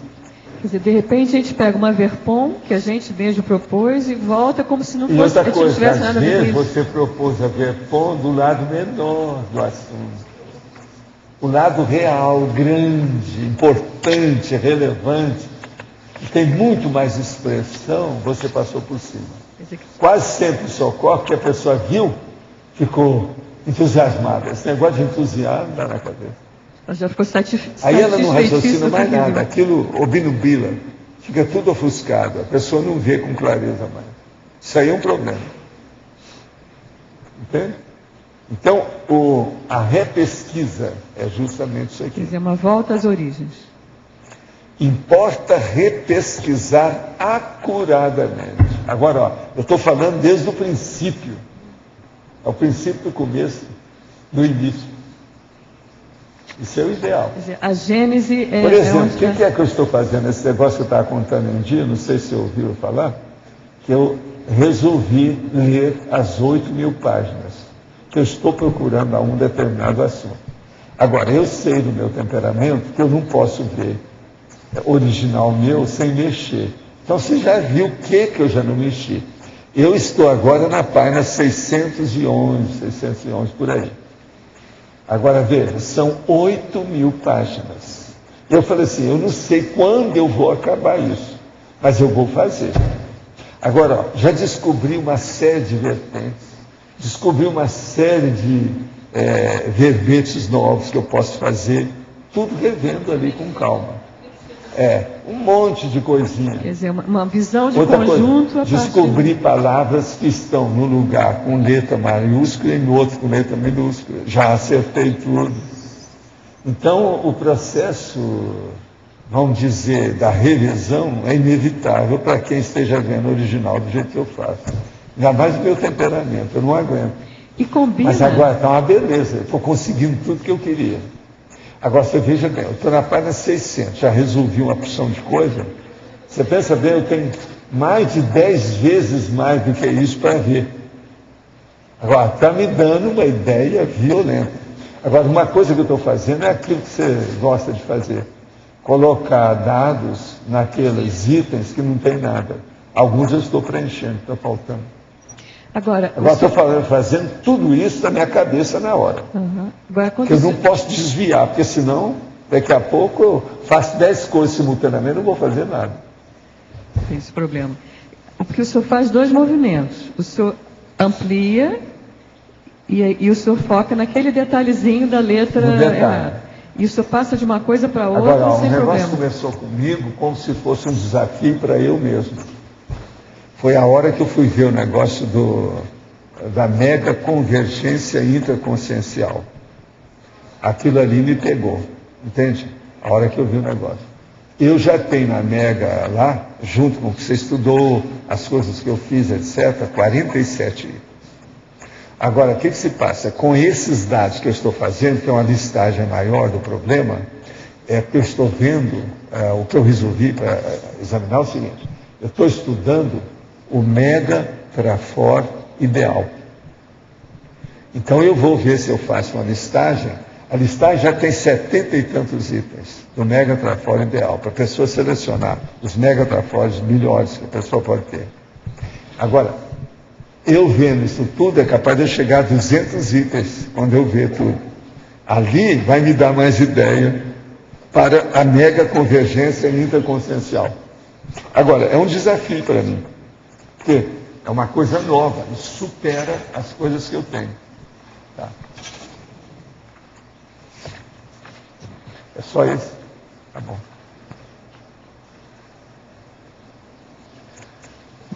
Quer dizer, de repente a gente pega uma Verpom que a gente mesmo propôs e volta como se não fosse, outra coisa, tivesse nada a ver com isso. Você propôs a Verpom do lado menor do assunto. O lado real, grande, importante, relevante, que tem muito mais expressão, você passou por cima. Quase sempre isso ocorre porque a pessoa viu, ficou entusiasmada. Esse negócio de entusiasmo dá na cabeça. Ela já ficou satisfeita. Aí ela não raciocina mais nada, aquilo obnubila, fica tudo ofuscado, a pessoa não vê com clareza mais. Isso aí é um problema. Entende? Então, a repesquisa é justamente isso aqui. Quer dizer, uma volta às origens. Importa repesquisar acuradamente. Agora, ó, eu estou falando desde o princípio. É o princípio do começo, do início. Isso é o ideal. Quer dizer, a Gênese é... Por exemplo, o que é que eu estou fazendo? Esse negócio que eu estava contando um dia, não sei se você ouviu falar, que eu resolvi ler as 8.000 páginas, que eu estou procurando a um determinado assunto. Agora, eu sei do meu temperamento que eu não posso ver original meu sem mexer. Então, você já viu o que eu já não mexi. Eu estou agora na página 611, por aí. Agora, veja, são 8.000 páginas. Eu falei assim, eu não sei quando eu vou acabar isso, mas eu vou fazer. Agora, ó, já descobri uma série de vertentes, descobri uma série de verbetes novos que eu posso fazer, tudo revendo ali com calma. Um monte de coisinha. Quer dizer, uma visão de outra conjunto. Coisa, descobri palavras que estão no lugar com letra maiúscula e no outro com letra minúscula. Já acertei tudo. Então, o processo, vamos dizer, da revisão é inevitável para quem esteja vendo o original do jeito que eu faço. Ainda mais o meu temperamento, eu não aguento. E combina. Mas agora está uma beleza, estou conseguindo tudo que eu queria. Agora, você veja bem, eu estou na página 600, já resolvi uma porção de coisa. Você pensa bem, eu tenho mais de 10 vezes mais do que isso para ver. Agora, está me dando uma ideia violenta. Agora, uma coisa que eu estou fazendo é aquilo que você gosta de fazer. Colocar dados naqueles itens que não tem nada. Alguns eu estou preenchendo, está faltando. Agora estou fazendo tudo isso na minha cabeça na hora. Porque eu não posso desviar, porque senão, daqui a pouco eu faço 10 coisas simultaneamente e não vou fazer nada. Tem esse problema. Porque o senhor faz 2 movimentos. O senhor amplia e o senhor foca naquele detalhezinho da letra errada. E o senhor passa de uma coisa para outra. Agora, sem o negócio problema. começou comigo como se fosse um desafio para eu mesmo. Foi a hora que eu fui ver o negócio da mega convergência interconsciencial. Aquilo ali me pegou, entende? A hora que eu vi o negócio. Eu já tenho na mega lá, junto com o que você estudou, as coisas que eu fiz, etc., 47 itens. Agora, o que se passa? Com esses dados que eu estou fazendo, que é uma listagem maior do problema, que eu estou vendo, o que eu resolvi para examinar é o seguinte: eu estou estudando o mega trafor ideal. Então eu vou ver se eu faço uma listagem. A listagem já tem 70 e tantos itens do mega trafor ideal, para a pessoa selecionar os mega trafores melhores que a pessoa pode ter. Agora, eu vendo isso tudo, é capaz de eu chegar a 200 itens, quando eu ver tudo. Ali vai me dar mais ideia para a mega convergência interconsciencial. Agora, é um desafio para mim. Porque é uma coisa nova, e supera as coisas que eu tenho. Tá? É só isso? Tá bom.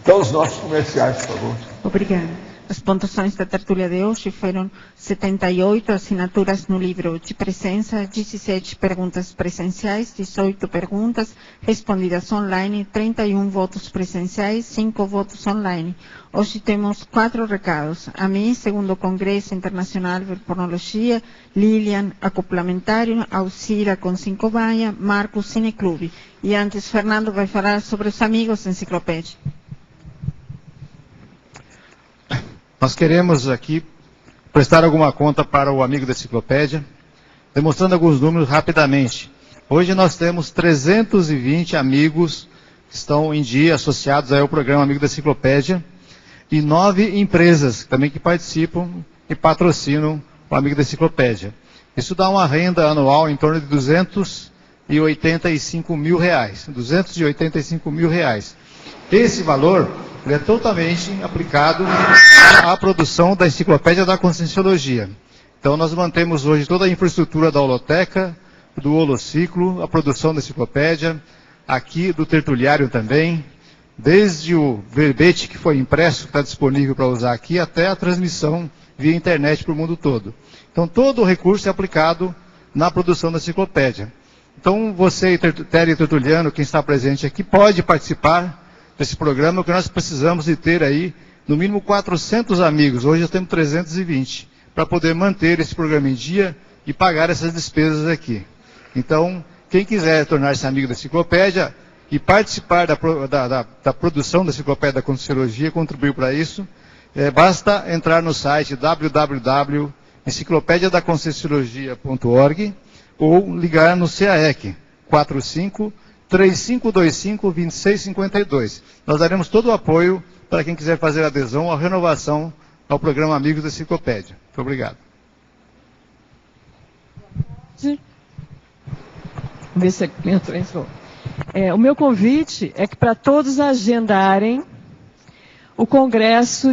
Então, os nossos comerciais, por favor. Obrigada. As pontuações da tertúlia de hoje foram 78 assinaturas no livro de presença, 17 perguntas presenciais, 18 perguntas respondidas online, 31 votos presenciais, 5 votos online. Hoje temos 4 recados. A mim, segundo o Congresso Internacional de Pornologia, Lilian, acoplamentário, Alcira com 5 banha, Marcos Cineclube. E antes, Fernando vai falar sobre os amigos da enciclopédia. Nós queremos aqui prestar alguma conta para o amigo da enciclopédia, demonstrando alguns números rapidamente. Hoje nós temos 320 amigos que estão em dia associados ao programa Amigo da Enciclopédia e 9 empresas também que participam e patrocinam o Amigo da Enciclopédia. Isso dá uma renda anual em torno de R$285 mil. R$285 mil. Esse valor é totalmente aplicado à produção da Enciclopédia da Conscienciologia. Então nós mantemos hoje toda a infraestrutura da holoteca, do holociclo, a produção da enciclopédia, aqui do tertuliário também, desde o verbete que foi impresso, que está disponível para usar aqui, até a transmissão via internet para o mundo todo. Então, todo o recurso é aplicado na produção da enciclopédia. Então, você, Télio Tertuliano, quem está presente aqui, pode participar desse programa, que nós precisamos de ter aí, no mínimo 400 amigos. Hoje nós temos 320, para poder manter esse programa em dia e pagar essas despesas aqui. Então, quem quiser tornar-se amigo da enciclopédia e participar da produção da enciclopédia da Conscienciologia, contribuir para isso, basta entrar no site www.enciclopediadaconscienciologia.org ou ligar no CAEC 45-3525-2652. Nós daremos todo o apoio para quem quiser fazer adesão ou renovação ao programa Amigos da Enciclopédia. Muito obrigado. Vamos ver se entrou. O meu convite é que para todos agendarem o Congresso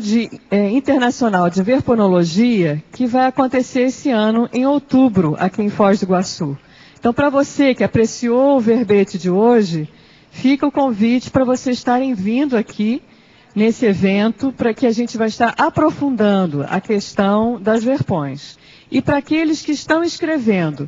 Internacional de Verponologia, que vai acontecer esse ano, em outubro, aqui em Foz do Iguaçu. Então, para você que apreciou o verbete de hoje, fica o convite para vocês estarem vindo aqui nesse evento, para que a gente vai estar aprofundando a questão das verpões. E para aqueles que estão escrevendo,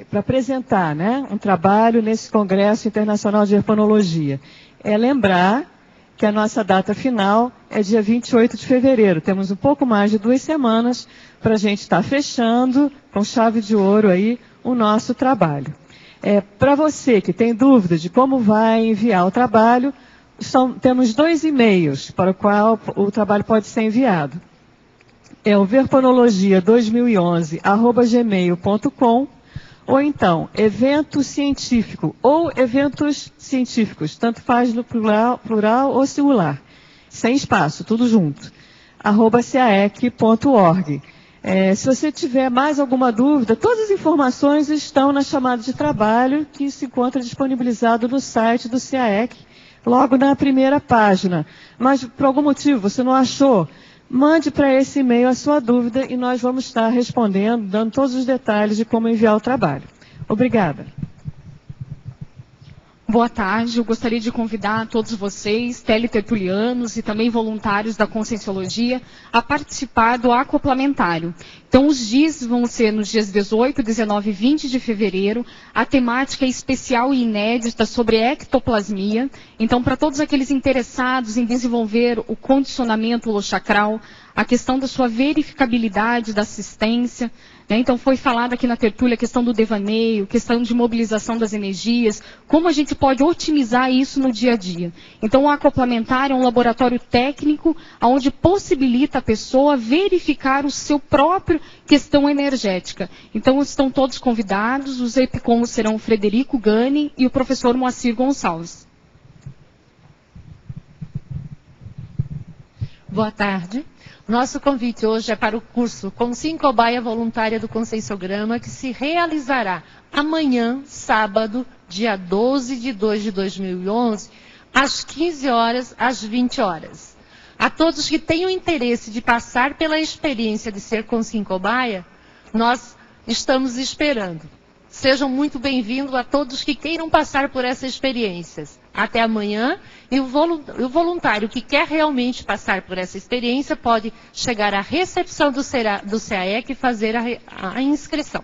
para apresentar, né, um trabalho nesse Congresso Internacional de Verponologia, lembrar que a nossa data final é dia 28 de fevereiro. Temos um pouco mais de 2 semanas para a gente estar fechando com chave de ouro aí o nosso trabalho. Para você que tem dúvida de como vai enviar o trabalho, temos 2 e-mails para o qual o trabalho pode ser enviado. É o verponologia2011@gmail.com ou então evento científico ou eventos científicos, tanto faz no plural ou singular, sem espaço, tudo junto, @caec.org. Se você tiver mais alguma dúvida, todas as informações estão na chamada de trabalho que se encontra disponibilizado no site do CAEC, logo na primeira página. Mas por algum motivo você não achou, mande para esse e-mail a sua dúvida e nós vamos estar respondendo, dando todos os detalhes de como enviar o trabalho. Obrigada. Boa tarde, eu gostaria de convidar todos vocês, teletertulianos e também voluntários da Conscienciologia, a participar do acoplamentário. Então, os dias vão ser nos dias 18, 19 e 20 de fevereiro. A temática é especial e inédita sobre ectoplasmia. Então, para todos aqueles interessados em desenvolver o condicionamento holochacral, a questão da sua verificabilidade da assistência, né? Então, foi falado aqui na tertúlia a questão do devaneio, questão de mobilização das energias, como a gente pode otimizar isso no dia a dia. Então, o acoplamentário é um laboratório técnico onde possibilita a pessoa verificar o seu próprio questão energética. Então, estão todos convidados, os epicons serão o Frederico Gani e o professor Moacir Gonçalves. Boa tarde. Nosso convite hoje é para o curso Consciem Cobaia Voluntária do Conscienciograma, que se realizará amanhã, sábado, dia 12 de 2 de 2011, às 15 horas, às 20 horas. A todos que tenham interesse de passar pela experiência de ser Consciem Cobaia, nós estamos esperando. Sejam muito bem-vindos a todos que queiram passar por essas experiências. Até amanhã, e o voluntário que quer realmente passar por essa experiência pode chegar à recepção do CAEC e fazer a inscrição.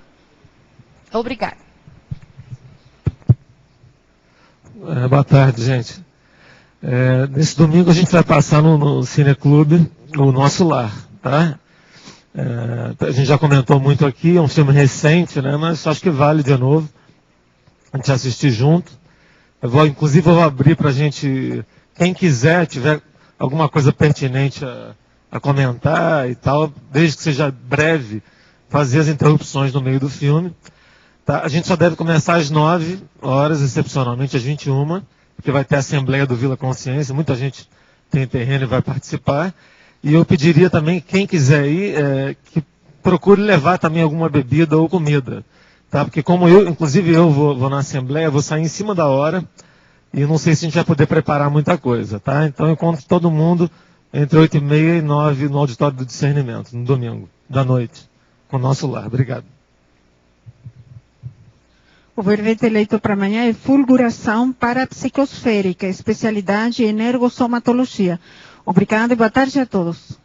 Obrigada. Boa tarde, gente. Nesse domingo a gente vai passar no Cineclube O Nosso Lar, tá? A gente já comentou muito aqui, é um filme recente, né? Mas acho que vale de novo a gente assistir junto. Inclusive, eu vou abrir para a gente, quem quiser, tiver alguma coisa pertinente a comentar e tal, desde que seja breve, fazer as interrupções no meio do filme. Tá? A gente só deve começar às 9 horas, excepcionalmente às 21, porque vai ter a Assembleia do Vila Consciência, muita gente tem terreno e vai participar. E eu pediria também, quem quiser ir, que procure levar também alguma bebida ou comida. Tá? Porque como inclusive eu vou na Assembleia, vou sair em cima da hora e não sei se a gente vai poder preparar muita coisa. Tá? Então eu encontro todo mundo entre 8h30 e 9 no Auditório do Discernimento, no domingo, da noite, com o Nosso Lar. Obrigado. O verbete eleito para amanhã é fulguração parapsicosférica, especialidade em ergossomatologia. Obrigada e boa tarde a todos.